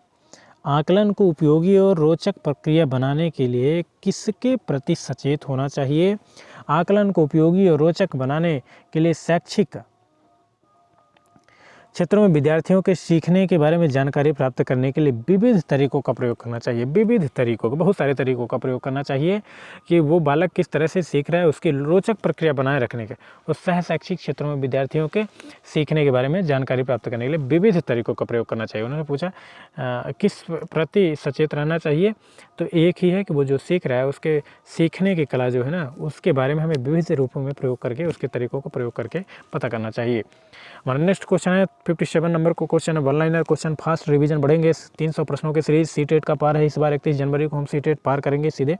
आकलन को उपयोगी और रोचक प्रक्रिया बनाने के लिए किसके प्रति सचेत होना चाहिए? आकलन को उपयोगी और रोचक बनाने के लिए शैक्षिक क्षेत्रों में विद्यार्थियों के सीखने के बारे में जानकारी प्राप्त करने के लिए विविध तरीकों का प्रयोग करना चाहिए। विविध तरीकों को, बहुत सारे तरीकों का प्रयोग करना चाहिए कि वो बालक किस तरह से सीख रहा है, उसकी रोचक प्रक्रिया बनाए रखने के और सह शैक्षिक क्षेत्रों में विद्यार्थियों के सीखने के बारे में जानकारी प्राप्त करने के लिए विविध तरीकों का प्रयोग करना चाहिए। उन्होंने पूछा किस प्रति सचेत रहना चाहिए, तो एक ही है कि वो जो सीख रहा है उसके सीखने की कला जो है ना, उसके बारे में हमें विविध रूपों में प्रयोग करके, उसके तरीकों को प्रयोग करके पता करना चाहिए। हमारा नेक्स्ट क्वेश्चन है 57 नंबर को क्वेश्चन है, one liner question, fast revision बढ़ेंगे। 300 प्रश्नों की सीरीज सीटेट का पार है इस बार। 31 जनवरी को हम सीटेट पार करेंगे सीधे।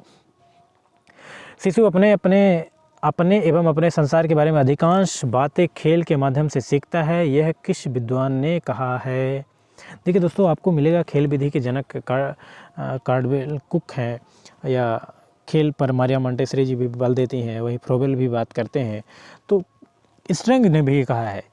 शिशु अपने एवं अपने संसार के बारे में अधिकांश बातें खेल के माध्यम से सीखता है, यह किस विद्वान ने कहा है? देखिए दोस्तों, आपको मिलेगा खेल विधि के जनक कार्डवेल कुक हैं, या खेल पर मारिया मोंटेसरी जी भी बल देती हैं, वही फ्रोबेल भी बात करते हैं, तो स्ट्रेंग ने भी कहा है।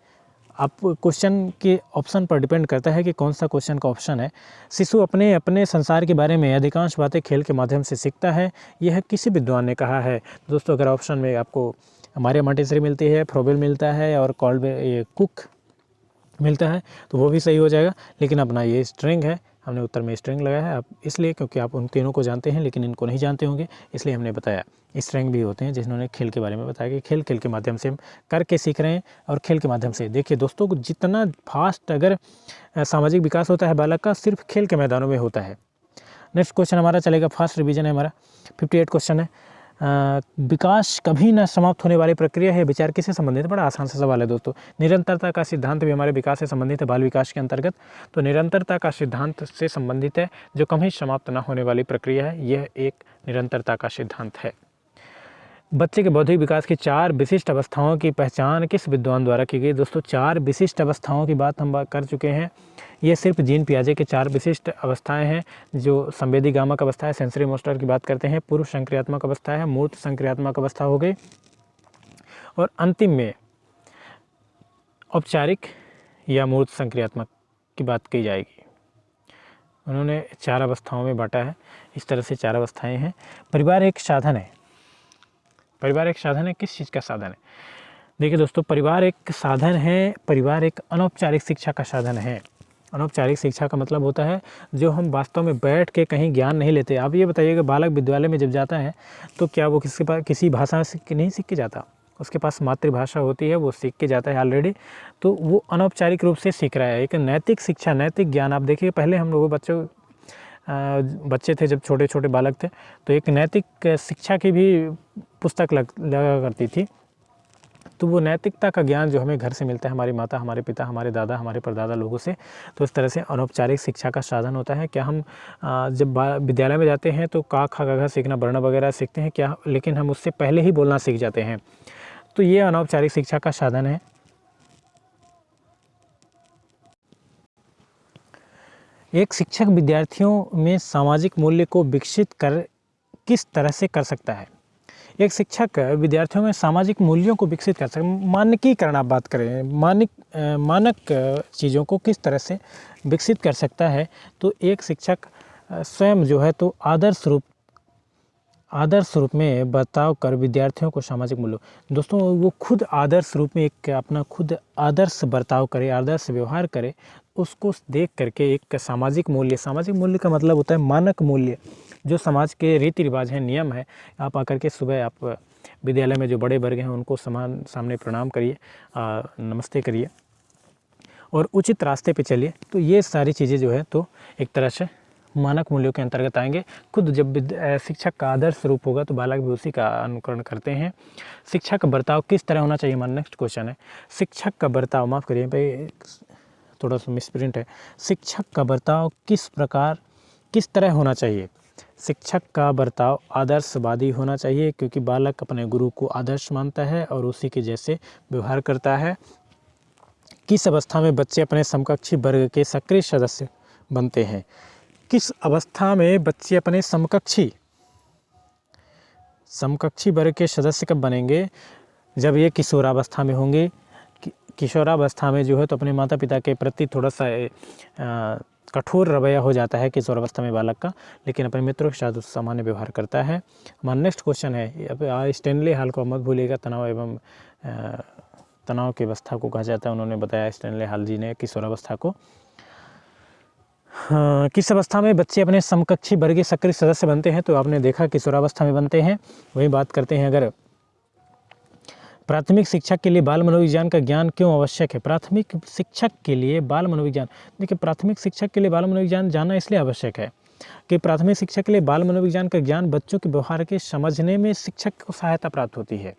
आप क्वेश्चन के ऑप्शन पर डिपेंड करता है कि कौन सा क्वेश्चन का ऑप्शन है। शिशु अपने संसार के बारे में अधिकांश बातें खेल के माध्यम से सीखता है, यह किसी विद्वान ने कहा है? दोस्तों, अगर ऑप्शन में आपको मारिया मोंटेसरी मिलती है, फ्रोबेल मिलता है और कुक मिलता है, तो वो भी सही हो जाएगा। लेकिन अपना ये स्ट्रिंग है, हमने उत्तर में स्ट्रिंग लगाया है, आप इसलिए क्योंकि आप उन तीनों को जानते हैं लेकिन इनको नहीं जानते होंगे, इसलिए हमने बताया। स्ट्रिंग भी होते हैं जिन्होंने खेल के बारे में बताया कि खेल के माध्यम से हम करके सीख रहे हैं और खेल के माध्यम से। देखिए दोस्तों, जितना फास्ट अगर सामाजिक विकास होता है बालक का, सिर्फ खेल के मैदानों में होता है। नेक्स्ट क्वेश्चन हमारा चलेगा, फास्ट रिवीजन है हमारा। 58 क्वेश्चन है, विकास कभी न समाप्त होने वाली प्रक्रिया है, विचार किससे संबंधित है? बड़ा आसान सा सवाल है दोस्तों। निरंतरता का सिद्धांत भी हमारे विकास से संबंधित है, बाल विकास के अंतर्गत। तो निरंतरता का सिद्धांत से संबंधित है, जो कभी समाप्त न होने वाली प्रक्रिया है, यह एक निरंतरता का सिद्धांत है। बच्चे के बौद्धिक विकास की 4 विशिष्ट अवस्थाओं की पहचान किस विद्वान द्वारा की गई? दोस्तों, 4 विशिष्ट अवस्थाओं की बात हम कर चुके हैं। ये सिर्फ जीन पियाजे के 4 विशिष्ट अवस्थाएं हैं, जो संवेदी गामक अवस्था है, सेंसरी मोस्टर की बात करते हैं, पूर्व संक्रियात्मक अवस्था है, मूर्त संक्रियात्मक अवस्था हो गई, और अंतिम में औपचारिक या मूर्त संक्रियात्मक की बात की जाएगी। उन्होंने 4 अवस्थाओं में बांटा है, इस तरह से 4 अवस्थाएँ हैं। परिवार एक साधन है। परिवार एक साधन है, किस चीज़ का साधन है? देखिए दोस्तों, परिवार एक साधन है, परिवार एक अनौपचारिक शिक्षा का साधन है। अनौपचारिक शिक्षा का मतलब होता है जो हम वास्तव में बैठ के कहीं ज्ञान नहीं लेते। आप ये बताइएगा, बालक विद्यालय में जब जाता है तो क्या वो किसी भाषा से नहीं सीख के जाता? उसके पास मातृभाषा होती है, वो सीख के जाता है ऑलरेडी, तो वो अनौपचारिक रूप से सीख रहा है। एक नैतिक शिक्षा, नैतिक ज्ञान, आप देखिए पहले हम लोग बच्चे थे, जब छोटे छोटे बालक थे, तो एक नैतिक शिक्षा की भी पुस्तक लगा करती थी। तो वो नैतिकता का ज्ञान जो हमें घर से मिलता है, हमारी माता, हमारे पिता, हमारे दादा, हमारे परदादा लोगों से, तो इस तरह से अनौपचारिक शिक्षा का साधन होता है। क्या हम जब विद्यालय में जाते हैं तो का खा ग घ सीखना, वर्ण वगैरह सीखते हैं क्या? लेकिन हम उससे पहले ही बोलना सीख जाते हैं। तो ये अनौपचारिक शिक्षा का साधन है। एक शिक्षक विद्यार्थियों में सामाजिक मूल्य को विकसित किस तरह से कर सकता है? एक शिक्षक विद्यार्थियों में सामाजिक मूल्यों को विकसित कर सकते, मानकीकरण आप बात करें, मानक चीज़ों को किस तरह से विकसित कर सकता है। तो एक शिक्षक स्वयं जो है तो आदर्श रूप में बर्ताव कर विद्यार्थियों को सामाजिक मूल्यों, दोस्तों वो खुद आदर्श रूप में एक अपना खुद आदर्श बर्ताव करे, आदर्श व्यवहार करे, उसको देख करके एक सामाजिक मूल्य का मतलब होता है मानक मूल्य, जो समाज के रीति रिवाज हैं, नियम है। आप आकर के सुबह आप विद्यालय में जो बड़े वर्ग हैं उनको सामने प्रणाम करिए, नमस्ते करिए और उचित रास्ते पे चलिए। तो ये सारी चीज़ें जो है तो एक तरह से मानक मूल्यों के अंतर्गत आएंगे। खुद जब शिक्षक का आदर्श रूप होगा तो बालक भी उसी का अनुकरण करते हैं। शिक्षक का बर्ताव किस तरह होना चाहिए, हमारा नेक्स्ट क्वेश्चन है। शिक्षक का बर्ताव, माफ़ करिए भाई थोड़ा सा मिसप्रिंट है, शिक्षक का बर्ताव किस तरह होना चाहिए। शिक्षक का बर्ताव आदर्शवादी होना चाहिए, क्योंकि बालक अपने गुरु को आदर्श मानता है और उसी के जैसे व्यवहार करता है। किस अवस्था में बच्चे अपने समकक्षी वर्ग के सक्रिय सदस्य बनते हैं। किस अवस्था में बच्चे अपने समकक्षी वर्ग के सदस्य कब बनेंगे, जब ये किशोरावस्था में होंगे। किशोरावस्था में जो है तो अपने माता पिता के प्रति थोड़ा सा कठोर रवैया हो जाता है किशोरावस्था में बालक का, लेकिन अपने मित्रों के साथ सामान्य व्यवहार करता है। हमारा नेक्स्ट क्वेश्चन है, अब स्टैनले हॉल को मत भूलिएगा, तनाव की अवस्था को कहा जाता है। उन्होंने बताया स्टैनले हॉल जी ने किशोरावस्था को। किस अवस्था में बच्चे अपने समकक्षी वर्ग के सक्रिय सदस्य बनते हैं, तो आपने देखा किशोरावस्था में बनते हैं। वही बात करते हैं, अगर प्राथमिक शिक्षा के लिए बाल मनोविज्ञान का ज्ञान क्यों आवश्यक है। प्राथमिक शिक्षक के लिए बाल मनोविज्ञान, देखिए प्राथमिक शिक्षक के लिए बाल मनोविज्ञान जानना इसलिए आवश्यक है कि प्राथमिक शिक्षा के लिए बाल मनोविज्ञान का ज्ञान बच्चों के व्यवहार के समझने में शिक्षक को सहायता प्राप्त होती है।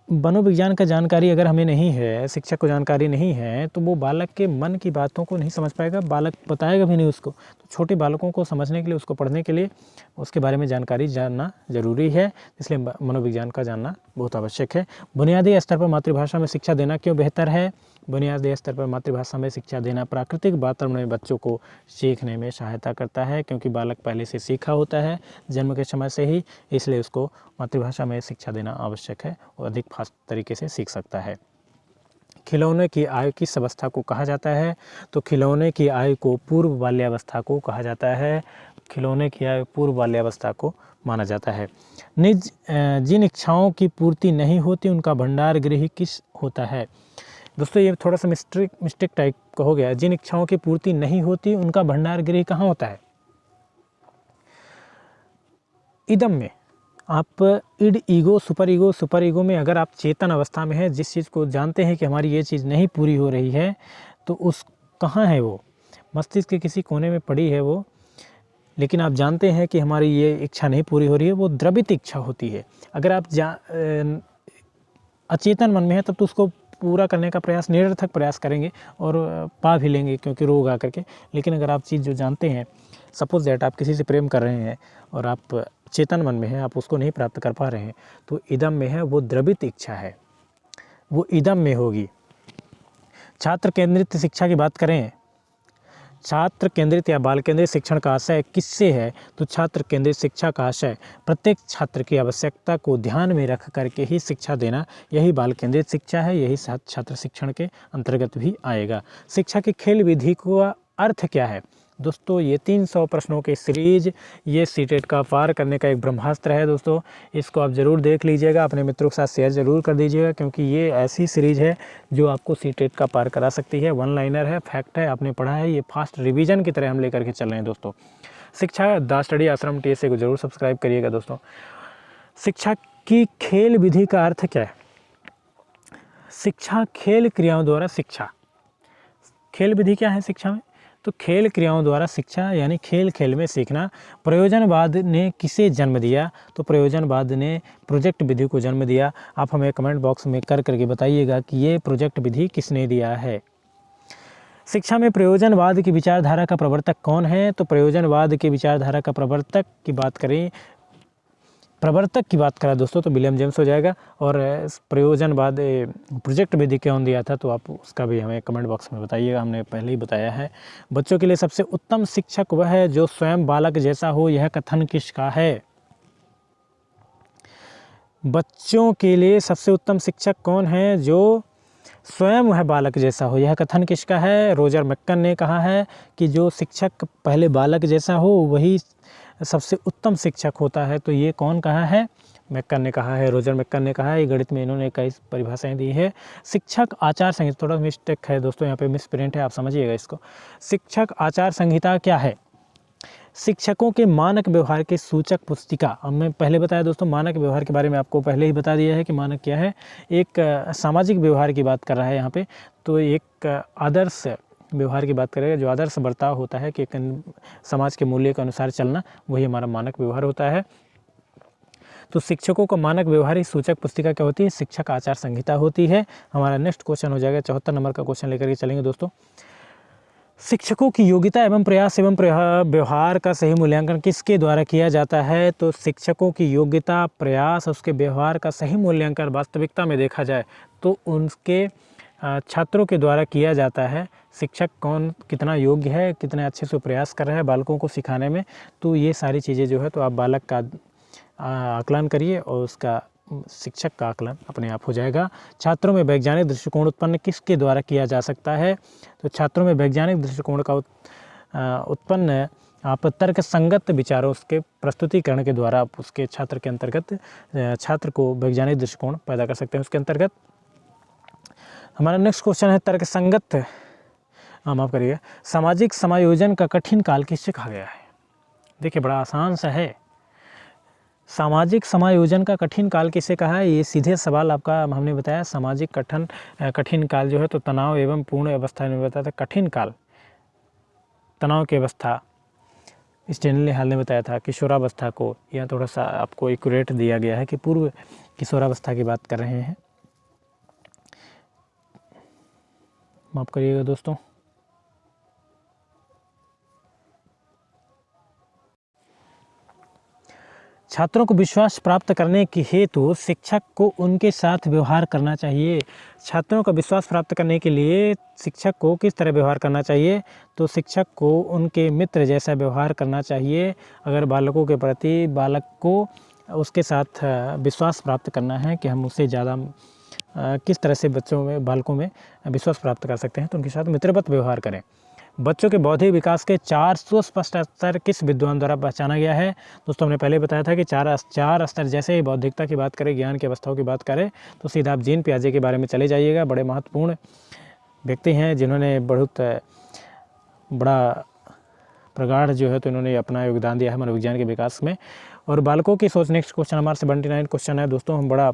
मनोविज्ञान का जानकारी अगर हमें नहीं है, शिक्षक को जानकारी नहीं है, तो वो बालक के मन की बातों को नहीं समझ पाएगा, बालक बताएगा भी नहीं उसको। तो छोटे बालकों को समझने के लिए, उसको पढ़ने के लिए उसके बारे में जानकारी जानना जरूरी है, इसलिए मनोविज्ञान का जानना बहुत आवश्यक है। बुनियादी स्तर पर मातृभाषा में शिक्षा देना क्यों बेहतर है। बुनियादी स्तर पर मातृभाषा में शिक्षा देना प्राकृतिक वातावरण में बच्चों को सीखने में सहायता करता है, क्योंकि बालक पहले से सीखा होता है जन्म के समय से ही, इसलिए उसको मातृभाषा में शिक्षा देना आवश्यक है और अधिक फास्ट तरीके से सीख सकता है। खिलौने की आयु किस अवस्था को कहा जाता है, तो खिलौने की आयु को पूर्व बाल्यावस्था को कहा जाता है। खिलौने की आयु पूर्व बाल्यावस्था को माना जाता है। जिन इच्छाओं की पूर्ति नहीं होती उनका भंडार गृह किस होता है। दोस्तों ये थोड़ा सा मिस्टेक टाइप का हो गया। जिन इच्छाओं की पूर्ति नहीं होती उनका भंडार गृह कहाँ होता है, इदम में। आप इड ईगो सुपर ईगो में अगर आप चेतन अवस्था में है, जिस चीज़ को जानते हैं कि हमारी ये चीज़ नहीं पूरी हो रही है, तो उस कहाँ है वो, मस्तिष्क के किसी कोने में पड़ी है वो, लेकिन आप जानते हैं कि हमारी ये इच्छा नहीं पूरी हो रही है, वो द्रवित इच्छा होती है। अगर आप अचेतन मन में है तब तो उसको पूरा करने का प्रयास, निरर्थक प्रयास करेंगे और पा भी लेंगे क्योंकि रोग आकर के। लेकिन अगर आप चीज़ जो जानते हैं, सपोज दैट आप किसी से प्रेम कर रहे हैं और आप चेतन मन में है, आप उसको नहीं प्राप्त कर पा रहे हैं, तो इदम में है, वो द्रवित इच्छा है, वो इदम में होगी। छात्र केंद्रित शिक्षा की बात करें, छात्र केंद्रित या बाल केंद्रित शिक्षण का आशय किससे है, तो छात्र केंद्रित शिक्षा का आशय प्रत्येक छात्र की आवश्यकता को ध्यान में रख करके ही शिक्षा देना, यही बाल केंद्रित शिक्षा है, यही छात्र शिक्षण के अंतर्गत भी आएगा। शिक्षा की खेल विधि का अर्थ क्या है। दोस्तों ये 300 प्रश्नों की सीरीज, ये सीटेट का पार करने का एक ब्रह्मास्त्र है दोस्तों, इसको आप ज़रूर देख लीजिएगा, अपने मित्रों के साथ शेयर ज़रूर कर दीजिएगा, क्योंकि ये ऐसी सीरीज है जो आपको सीटेट का पार करा सकती है। वन लाइनर है, फैक्ट है, आपने पढ़ा है, ये फास्ट रिवीजन की तरह हम लेकर के चल रहे हैं दोस्तों। शिक्षा द स्टडी आश्रम TSA को जरूर सब्सक्राइब करिएगा दोस्तों। शिक्षा की खेल विधि का अर्थ क्या है। शिक्षा खेल क्रियाओं द्वारा शिक्षा, खेल विधि क्या है शिक्षा में, तो खेल क्रियाओं द्वारा शिक्षा यानी खेल खेल में सीखना। प्रयोजनवाद ने किसे जन्म दिया, तो प्रयोजनवाद ने प्रोजेक्ट विधि को जन्म दिया। आप हमें कमेंट बॉक्स में करके बताइएगा कि ये प्रोजेक्ट विधि किसने दिया है। शिक्षा में प्रयोजनवाद की विचारधारा का प्रवर्तक कौन है, तो प्रयोजनवाद की विचारधारा का प्रवर्तक की बात करें दोस्तों तो विलियम जेम्स हो जाएगा। और प्रयोजनवाद प्रोजेक्ट विधि कौन दिया था, तो आप उसका भी हमें कमेंट बॉक्स में बताइएगा, हमने पहले ही बताया है। बच्चों के लिए सबसे उत्तम शिक्षक वह है जो स्वयं बालक जैसा हो, यह कथन किसका है। बच्चों के लिए सबसे उत्तम शिक्षक कौन है? जो स्वयं वह बालक जैसा हो। यह कथन किसका है? रोजर मैक्कन ने कहा है कि जो शिक्षक पहले बालक जैसा हो वही सबसे उत्तम शिक्षक होता है। तो ये कौन कहा है? मैक्कन ने कहा है, रोजर मैक्कन ने कहा है। ये गणित में इन्होंने कई परिभाषाएं दी है। शिक्षक आचार संहिता, थोड़ा मिस्टेक है दोस्तों, यहाँ पे मिस प्रिंट है, आप समझिएगा इसको। शिक्षक आचार संहिता क्या है? शिक्षकों के मानक व्यवहार के सूचक पुस्तिका। अब मैं पहले बताया दोस्तों, मानक व्यवहार के बारे में आपको पहले ही बता दिया है कि मानक क्या है। एक सामाजिक व्यवहार की बात कर रहा है यहाँ पे, तो एक आदर्श व्यवहार की बात करेगा, जो आदर्श बर्ताव होता है कि समाज के मूल्य के अनुसार चलना, वही हमारा मानक व्यवहार होता है। तो शिक्षकों का मानक व्यवहारिक सूचक पुस्तिका क्या होती है? शिक्षक आचार संहिता होती है। हमारा नेक्स्ट क्वेश्चन हो जाएगा, 74 नंबर का क्वेश्चन लेकर के चलेंगे दोस्तों। शिक्षकों की योग्यता एवं प्रयास एवं व्यवहार का सही मूल्यांकन किसके द्वारा किया जाता है? तो शिक्षकों की योग्यता, प्रयास, उसके व्यवहार का सही मूल्यांकन वास्तविकता में देखा जाए तो उनके छात्रों के द्वारा किया जाता है। शिक्षक कौन कितना योग्य है, कितने अच्छे से प्रयास कर रहा है बालकों को सिखाने में, तो ये सारी चीज़ें जो है तो आप बालक का आकलन करिए और उसका शिक्षक का आकलन अपने आप हो जाएगा। छात्रों में वैज्ञानिक दृष्टिकोण उत्पन्न किसके द्वारा किया जा सकता है? तो छात्रों में वैज्ञानिक दृष्टिकोण का उत्पन्न आप तर्क संगत विचारों उसके प्रस्तुतिकरण के द्वारा आप उसके छात्र के अंतर्गत छात्र को वैज्ञानिक दृष्टिकोण पैदा कर सकते हैं उसके अंतर्गत। हमारा नेक्स्ट क्वेश्चन है तर्क संगत, माफ करिएगा, सामाजिक समायोजन का कठिन काल किससे कहा गया है? देखिए बड़ा आसान सा है। सामाजिक समायोजन का कठिन काल किसे कहा है? ये सीधे सवाल आपका हमने बताया। सामाजिक कठिन काल जो है तो तनाव एवं पूर्ण अवस्था में बताया था। कठिन काल तनाव की अवस्था स्टेनली हाल ने बताया था। किशोरावस्था को यह थोड़ा सा आपको एक्यूरेट दिया गया है कि पूर्व किशोरावस्था की बात कर रहे हैं, माफ करिएगा दोस्तों। छात्रों को विश्वास प्राप्त करने के हेतु शिक्षक को उनके साथ व्यवहार करना चाहिए। छात्रों का विश्वास प्राप्त करने के लिए शिक्षक को किस तरह व्यवहार करना चाहिए? तो शिक्षक को उनके मित्र जैसा व्यवहार करना चाहिए। अगर बालकों के प्रति बालक को उसके साथ विश्वास प्राप्त करना है कि हम उससे ज़्यादा किस तरह से बालकों में विश्वास प्राप्त कर सकते हैं, तो उनके साथ मित्रवत व्यवहार करें। बच्चों के बौद्धिक विकास के 4 सुस्पष्ट स्तर किस विद्वान द्वारा पहचाना गया है? दोस्तों हमने पहले बताया था कि चार स्तर, जैसे ही बौद्धिकता की बात करें, ज्ञान की अवस्थाओं की बात करें, तो सीधा आप जीन पियाजे के बारे में चले जाइएगा। बड़े महत्वपूर्ण व्यक्ति हैं जिन्होंने बहुत बड़ा प्रगाढ़ जो है तो इन्होंने अपना योगदान दिया है मनोविज्ञान के विकास में। और बालकों की सोच, नेक्स्ट क्वेश्चन हमारे 79 क्वेश्चन है दोस्तों। हम बड़ा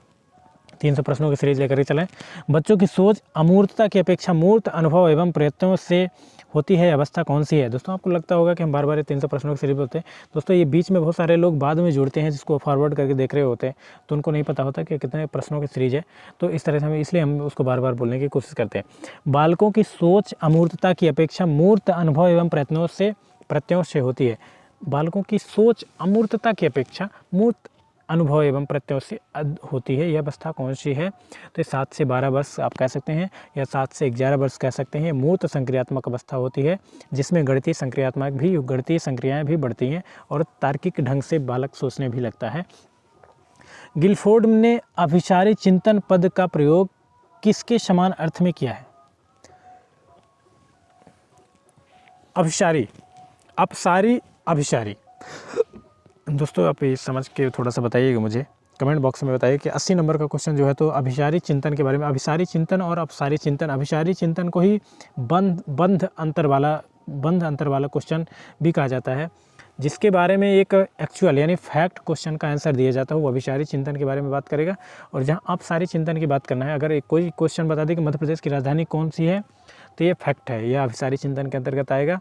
300 प्रश्नों की सीरीज लेकर चलें। बच्चों की सोच अमूर्तता की अपेक्षा मूर्त अनुभव एवं प्रयत्नों से होती है, अवस्था कौन सी है? दोस्तों आपको लगता होगा कि हम बार बार 300 प्रश्नों की सीरीज बोलते हैं। दोस्तों ये बीच में बहुत सारे लोग बाद में जुड़ते हैं जिसको फॉरवर्ड करके देख रहे होते हैं, तो उनको नहीं पता होता कि कितने प्रश्नों की सीरीज है। तो इस तरह से इसलिए हम उसको बार बार बोलने की कोशिश करते हैं। बालकों की सोच अमूर्तता की अपेक्षा मूर्त अनुभव एवं प्रत्ययों से होती है। बालकों की सोच अमूर्तता की अपेक्षा मूर्त अनुभव एवं प्रत्ययों से होती है। यह अवस्था कौन सी है? तो 7 से 12 वर्ष आप कह सकते हैं, या 7 से 11 वर्ष कह सकते हैं। मूर्त संक्रियात्मक अवस्था होती है जिसमें गणितीय संक्रियाएं भी बढ़ती हैं और तार्किक ढंग से बालक सोचने भी लगता है। गिलफोर्ड ने अभिसारी चिंतन पद का प्रयोग किसके समान अर्थ में किया है? अभिसारी, अपसारी, अभिसारी। दोस्तों आप ये समझ के थोड़ा सा बताइएगा, मुझे कमेंट बॉक्स में बताइए कि 80 नंबर का क्वेश्चन जो है तो अभिसारी चिंतन के बारे में। अभिसारी चिंतन और अपसारी चिंतन, अभिसारी चिंतन को ही बंध अंतर वाला क्वेश्चन भी कहा जाता है, जिसके बारे में एक एक्चुअल यानी फैक्ट क्वेश्चन का आंसर दिया जाता है, वो अभिसारी चिंतन के बारे में बात करेगा। और जहाँ अपसारी चिंतन की बात करना है, अगर कोई क्वेश्चन बता दे कि मध्य प्रदेश की राजधानी कौन सी है, तो ये फैक्ट है, यह अभिसारी चिंतन के अंतर्गत आएगा।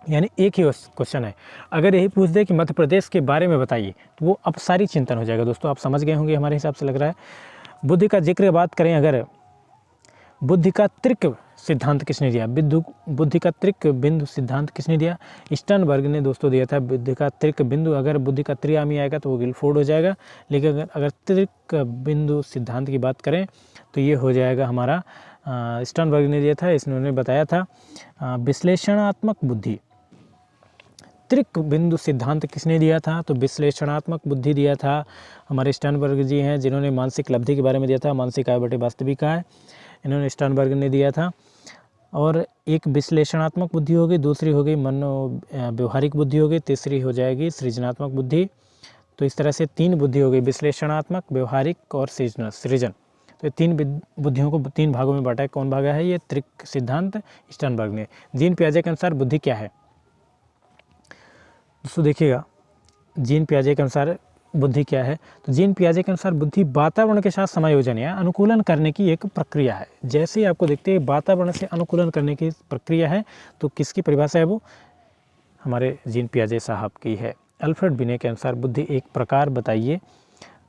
यानी एक ही क्वेश्चन है, अगर यही पूछ दे कि मध्य प्रदेश के बारे में बताइए, तो वो अपसारी चिंतन हो जाएगा। दोस्तों आप समझ गए होंगे हमारे हिसाब से लग रहा है। बुद्धि का जिक्र बात करें, अगर बुद्धि का त्रिक सिद्धांत किसने दिया? बुद्धि का त्रिक बिंदु सिद्धांत किसने दिया? स्टर्नबर्ग ने दोस्तों दिया था बुद्धि का त्रिक बिंदु। अगर बुद्धि का त्रियामी आएगा तो वो गिलफोर्ड हो जाएगा, लेकिन अगर त्रिक बिंदु सिद्धांत की बात करें तो ये हो जाएगा हमारा स्टर्नबर्ग ने दिया था, इन्होंने बताया था। विश्लेषणात्मक बुद्धि, त्रिक बिंदु सिद्धांत किसने दिया था? तो विश्लेषणात्मक बुद्धि दिया था हमारे स्टर्नबर्ग जी हैं, जिन्होंने मानसिक लब्धि के बारे में दिया था, मानसिक आय बटे वास्तविक आय, इन्होंने स्टर्नबर्ग ने दिया था। और एक विश्लेषणात्मक बुद्धि हो गई, दूसरी हो गई मनो व्यवहारिक बुद्धि हो गई, तीसरी हो जाएगी सृजनात्मक बुद्धि। तो इस तरह से 3 बुद्धि हो गई, विश्लेषणात्मक, व्यवहारिक और सृजन। तो 3 बुद्धियों को 3 भागों में बांटा है। कौन भागा है? ये त्रिक सिद्धांत स्टर्नबर्ग ने। जीन पियाजे के अनुसार बुद्धि क्या है? दोस्तों देखिएगा, जीन पियाजे के अनुसार बुद्धि क्या है? तो जीन पियाजे के अनुसार बुद्धि वातावरण के साथ समायोजन या अनुकूलन करने की एक प्रक्रिया है। जैसे ही आपको देखते हैं वातावरण से अनुकूलन करने की प्रक्रिया है, तो किसकी परिभाषा है? वो हमारे जीन पियाजे साहब की है। अल्फ्रेड बिने के अनुसार बुद्धि एक प्रकार बताइए।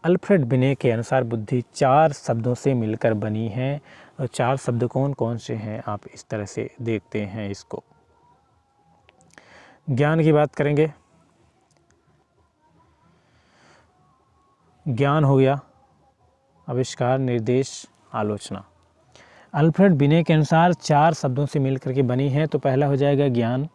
अल्फ्रेड बिने के अनुसार बुद्धि 4 शब्दों से मिलकर बनी है। और 4 शब्द कौन कौन से हैं, आप इस तरह से देखते हैं इसको। ज्ञान की बात करेंगे, ज्ञान हो गया, आविष्कार, निर्देश, आलोचना। अल्फ्रेड बिने के अनुसार 4 शब्दों से मिलकर के बनी है। तो पहला हो जाएगा ज्ञान,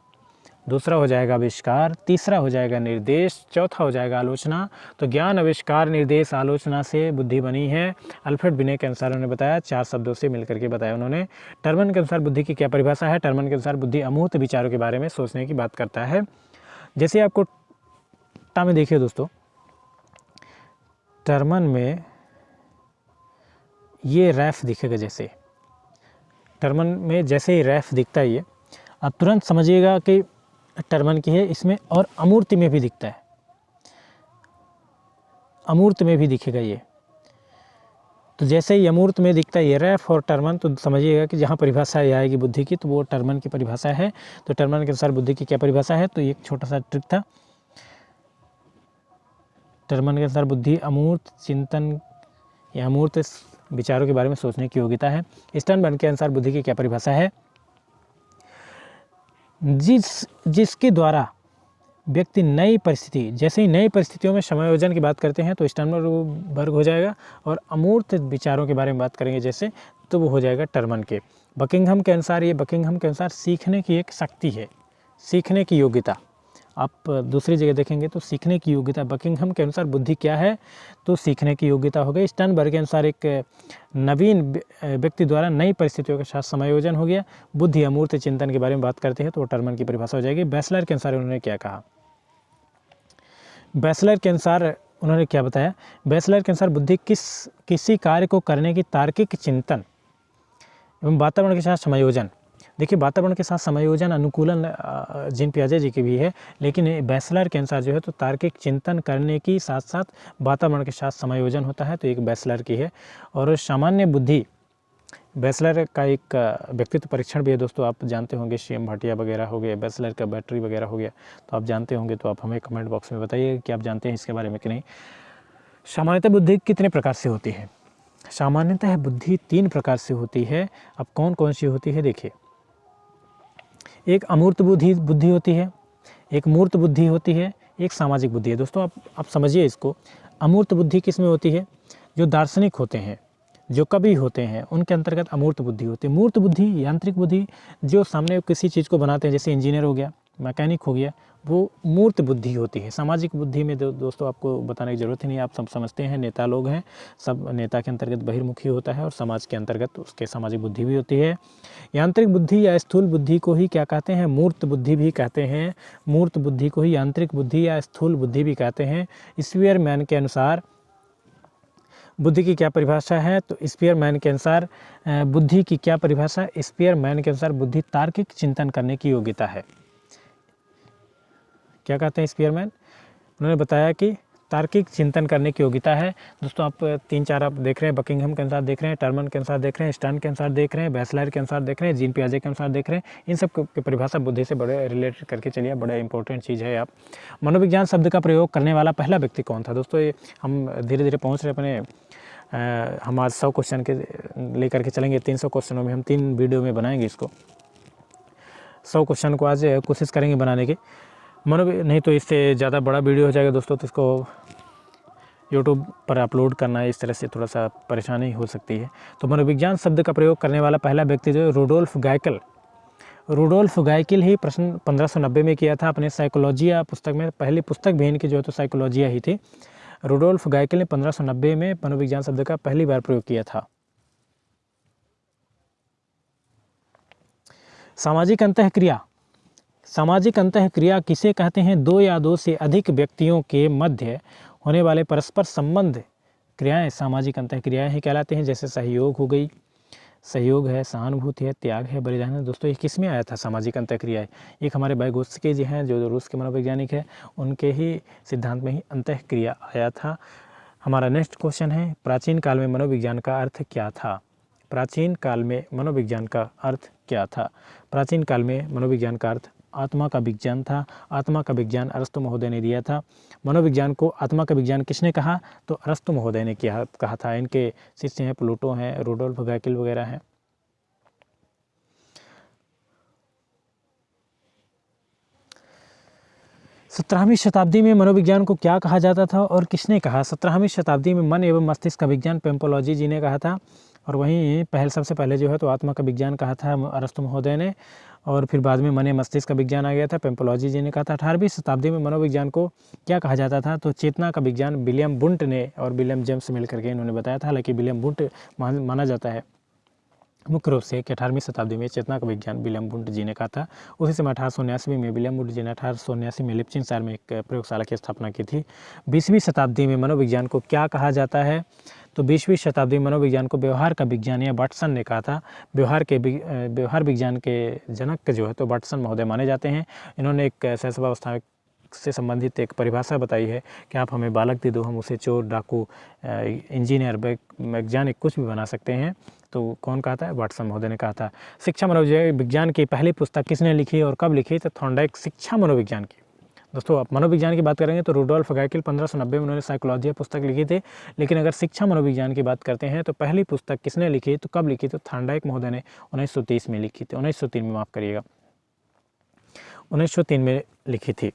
दूसरा हो जाएगा आविष्कार, तीसरा हो जाएगा निर्देश, चौथा हो जाएगा आलोचना। तो ज्ञान, आविष्कार, निर्देश, आलोचना से बुद्धि बनी है। अल्फ्रेड बिने के अनुसार उन्होंने बताया 4 शब्दों से मिलकर के बताया उन्होंने। टर्मन के अनुसार बुद्धि की क्या परिभाषा है? टर्मन के अनुसार बुद्धि अमूर्त विचारों के बारे में सोचने की बात करता है। जैसे आपको टा में देखिए दोस्तों, टर्मन में ये रैफ दिखेगा, जैसे टर्मन में जैसे ही रैफ दिखता है ये, आप तुरंत समझिएगा कि टर्मन की है। इसमें और अमूर्त में भी दिखता है, अमूर्त में भी दिखेगा ये। तो जैसे ही अमूर्त में दिखता है ये रैफ और टर्मन, तो समझिएगा कि जहाँ परिभाषा आएगी बुद्धि की, तो वो टर्मन की परिभाषा है। तो टर्मन के अनुसार बुद्धि की क्या परिभाषा है? तो एक छोटा सा ट्रिक था। टर्मन के अनुसार बुद्धि अमूर्त चिंतन या अमूर्त विचारों के बारे में सोचने की योग्यता है। स्टर्नबर्ग के अनुसार बुद्धि की क्या परिभाषा है? जिसके द्वारा व्यक्ति नई परिस्थिति, जैसे ही नई परिस्थितियों में समायोजन की बात करते हैं तो स्टर्नबर्ग हो जाएगा। और अमूर्त विचारों के बारे में बात करेंगे जैसे, तो वो हो जाएगा टर्मन के। बकिंघम के अनुसार, ये बकिंघम के अनुसार सीखने की एक शक्ति है, सीखने की योग्यता। आप दूसरी जगह देखेंगे तो सीखने की योग्यता। बकिंघम के अनुसार बुद्धि क्या है? तो सीखने की योग्यता हो गई। स्टर्नबर्ग के अनुसार एक नवीन व्यक्ति द्वारा नई परिस्थितियों के साथ समायोजन हो गया। बुद्धि अमूर्त चिंतन के बारे में बात करते हैं तो टर्मन की परिभाषा हो जाएगी। बैचलर के अनुसार उन्होंने क्या कहा? बैचलर के अनुसार उन्होंने क्या बताया? बैचलर के अनुसार बुद्धि किसी कार्य को करने की तार्किक चिंतन एवं वातावरण के साथ समायोजन। देखिए, वातावरण के साथ समायोजन, अनुकूलन जीन पियाजे जी की भी है, लेकिन बैचलर के अनुसार जो है तो तार्किक चिंतन करने की साथ साथ वातावरण के साथ समायोजन होता है, तो एक बैचलर की है। और सामान्य बुद्धि, बैचलर का एक व्यक्तित्व परीक्षण भी है दोस्तों, आप जानते होंगे, CM भाटिया वगैरह हो गया, बैचलर का बैटरी वगैरह हो गया, तो आप जानते होंगे, तो आप हमें कमेंट बॉक्स में बताइए कि आप जानते हैं इसके बारे में कि नहीं। सामान्यतः बुद्धि कितने प्रकार से होती है? सामान्यतः बुद्धि 3 प्रकार से होती है। अब कौन कौन सी होती है देखिए, एक अमूर्त बुद्धि होती है, एक मूर्त बुद्धि होती है, एक सामाजिक बुद्धि है। दोस्तों आप समझिए इसको। अमूर्त बुद्धि किस में होती है? जो दार्शनिक होते हैं, जो कवि होते हैं, उनके अंतर्गत अमूर्त बुद्धि होती है। मूर्त बुद्धि, यांत्रिक बुद्धि, जो सामने किसी चीज़ को बनाते हैं, जैसे इंजीनियर हो गया, मैकेनिक हो गया, वो मूर्त बुद्धि होती है। सामाजिक बुद्धि में दोस्तों आपको बताने की ज़रूरत ही नहीं, आप सब समझते हैं, नेता लोग हैं, सब नेता के अंतर्गत बहिर्मुखी होता है और समाज के अंतर्गत उसके सामाजिक बुद्धि भी होती है। यांत्रिक बुद्धि या स्थूल बुद्धि को ही क्या कहते हैं? मूर्त बुद्धि भी कहते हैं। मूर्त बुद्धि को ही यांत्रिक बुद्धि या स्थूल बुद्धि भी कहते हैं। स्पीयरमैन के अनुसार बुद्धि की क्या परिभाषा है? तो स्पीयरमैन के अनुसार बुद्धि की क्या परिभाषा? स्पीयरमैन के अनुसार बुद्धि तार्किक चिंतन करने की योग्यता है। क्या कहते हैं स्पीयरमैन? उन्होंने बताया कि तार्किक चिंतन करने की योग्यता है। दोस्तों आप 3-4 आप देख रहे हैं, बकिंघम के अनुसार देख रहे हैं, टर्मन के अनुसार देख रहे हैं, स्टर्न के अनुसार देख रहे हैं, बैचलर के अनुसार देख रहे हैं, जीन पियाजे के अनुसार देख रहे हैं। इन सब की परिभाषा बुद्धि से बड़े रिलेटेड करके चलिए, बड़ा इंपॉर्टेंट चीज़ है। आप मनोविज्ञान शब्द का प्रयोग करने वाला पहला व्यक्ति कौन था? दोस्तों ये हम धीरे धीरे पहुँच रहे अपने, हम आज 100 क्वेश्चन के लेकर के चलेंगे। 300 क्वेश्चनों में हम 3 वीडियो में बनाएंगे इसको। 100 क्वेश्चन को आज कोशिश करेंगे बनाने की। नहीं तो इससे ज़्यादा बड़ा वीडियो हो जाएगा दोस्तों, तो इसको यूट्यूब पर अपलोड करना है, इस तरह से थोड़ा सा परेशानी हो सकती है। तो मनोविज्ञान शब्द का प्रयोग करने वाला पहला व्यक्ति जो है रुडोल्फ गायकल। रूडोल्फ गाइकिल ही प्रश्न 1590 में किया था अपने साइकोलॉजिया पुस्तक में। पहली पुस्तक भी इनकी जो है तो साइकोलॉजिया ही थी। रूडोल्फ गाइकिल ने 1590 में मनोविज्ञान शब्द का पहली बार प्रयोग किया था। सामाजिक अंतःक्रिया। सामाजिक अंतःक्रिया किसे कहते हैं? दो या दो से अधिक व्यक्तियों के मध्य होने वाले परस्पर संबंध क्रियाएं सामाजिक अंतःक्रियाएं ही कहलाते हैं। जैसे सहयोग हो गई, सहयोग है, सहानुभूति है, त्याग है, बलिदान है। दोस्तों ये किस में आया था सामाजिक अंतःक्रियाएं? एक हमारे वाइगोत्स्की जी हैं जो रूस के मनोवैज्ञानिक है, उनके ही सिद्धांत में ही अंतःक्रिया आया था। हमारा नेक्स्ट क्वेश्चन है, प्राचीन काल में मनोविज्ञान का अर्थ क्या था? प्राचीन काल में मनोविज्ञान का अर्थ क्या था? प्राचीन काल में मनोविज्ञान का अर्थ आत्मा का विज्ञान था। आत्मा का विज्ञान अरस्तु महोदय ने दिया था। मनोविज्ञान को आत्मा का विज्ञान किसने कहा? तो अरस्तु महोदय ने कहा था। इनके शिष्य हैं प्लूटो हैं, रूडोल्फ गाइकिल वगैरह हैं। सत्रहवीं शताब्दी में मनोविज्ञान को क्या कहा जाता था और किसने कहा? 17वीं शताब्दी में मन एवं मस्तिष्क का विज्ञान पेम्पोलॉजी जी ने कहा था। और वहीं सबसे पहले जो है तो आत्मा का विज्ञान कहा था अरस्तु महोदय ने, और फिर बाद में मन एवं मस्तिष्क का विज्ञान आ गया था, पेम्पोलॉजी जी ने कहा था। 18वीं शताब्दी में मनोविज्ञान को क्या कहा जाता था? तो चेतना का विज्ञान विलियम वुंट ने और विलियम जेम्स मिल करके इन्होंने बताया था। हालांकि विलियम वुंट माना जाता है मुख्य रूप से कि 18वीं शताब्दी में चेतना का विज्ञान विलियम वुंट जी ने कहा था। उसी समय 1879 में विलियम वुंट जी ने 1879 में लिप्चिंगशायर में एक प्रयोगशाला की स्थापना की थी। 20वीं शताब्दी में मनोविज्ञान को क्या कहा जाता है? तो 20वीं शताब्दी में मनोविज्ञान को व्यवहार का विज्ञान या वाटसन ने कहा था। व्यवहार विज्ञान के जनक जो है तो वाटसन महोदय माने जाते हैं। इन्होंने एक शैशवावस्था से संबंधित एक परिभाषा बताई है कि आप हमें बालक दे दो, हम उसे चोर, डाकू, इंजीनियर, वैज्ञानिक कुछ भी बना सकते हैं। तो कौन कहा था? वाटसन महोदय ने कहा था। शिक्षा मनोविज्ञान की पहली पुस्तक किसने लिखी और कब लिखी? तो थॉर्नडाइक शिक्षा मनोविज्ञान की। दोस्तों आप मनोविज्ञान की बात करेंगे तो रूडोल्फ गाइकिल 1590 में उन्होंने साइकोलॉजिया पुस्तक लिखी थी। लेकिन अगर शिक्षा मनोविज्ञान की बात करते हैं तो पहली पुस्तक किसने लिखी, तो कब लिखी? तो थॉर्नडाइक महोदय ने 1930 में लिखी थी। 1903 में, माफ़ करिएगा, 1903 में लिखी थी।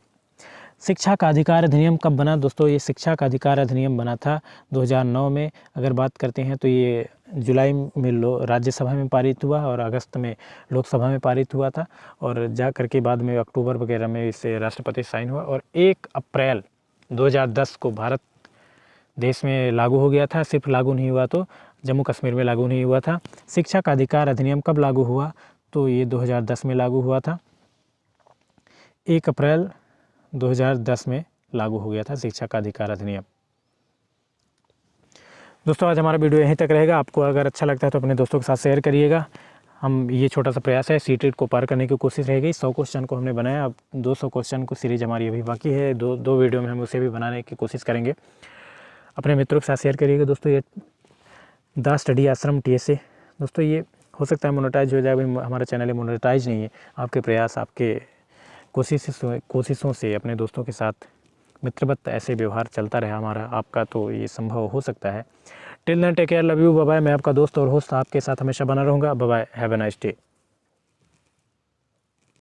शिक्षा का अधिकार अधिनियम कब बना? दोस्तों ये शिक्षा का अधिकार अधिनियम बना था 2009 में। अगर बात करते हैं तो ये जुलाई में राज्यसभा में पारित हुआ और अगस्त में लोकसभा में पारित हुआ था, और जा करके बाद में अक्टूबर वगैरह में इसे राष्ट्रपति साइन हुआ, और 1 अप्रैल 2010 को भारत देश में लागू हो गया था। सिर्फ लागू नहीं हुआ तो जम्मू कश्मीर में लागू नहीं हुआ था। शिक्षा का अधिकार अधिनियम कब लागू हुआ? तो ये 2010 में लागू हुआ था। 1 अप्रैल 2010 में लागू हो गया था शिक्षा का अधिकार अधिनियम। दोस्तों आज हमारा वीडियो यहीं तक रहेगा। आपको अगर अच्छा लगता है तो अपने दोस्तों के साथ शेयर करिएगा। हम ये छोटा सा प्रयास है, सीटेट को पार करने की कोशिश रहेगी। 100 क्वेश्चन को हमने बनाया, अब 200 क्वेश्चन को सीरीज हमारी अभी बाकी है। दो वीडियो में हम उसे भी बनाने की कोशिश करेंगे। अपने मित्रों के साथ शेयर करिएगा। दोस्तों ये द स्टडी आश्रम TSA, दोस्तों ये हो सकता है मोनेटाइज हो जाए। अभी हमारा चैनल मोनेटाइज नहीं है। आपके प्रयास, आपके कोशिशों से अपने दोस्तों के साथ मित्रवत ऐसे व्यवहार चलता रहा हमारा, आपका तो ये संभव हो सकता है। Till then take care, love you, bye bye. मैं आपका दोस्त और होस्ट आपके साथ हमेशा बना रहूँगा। Bye bye, have a nice day.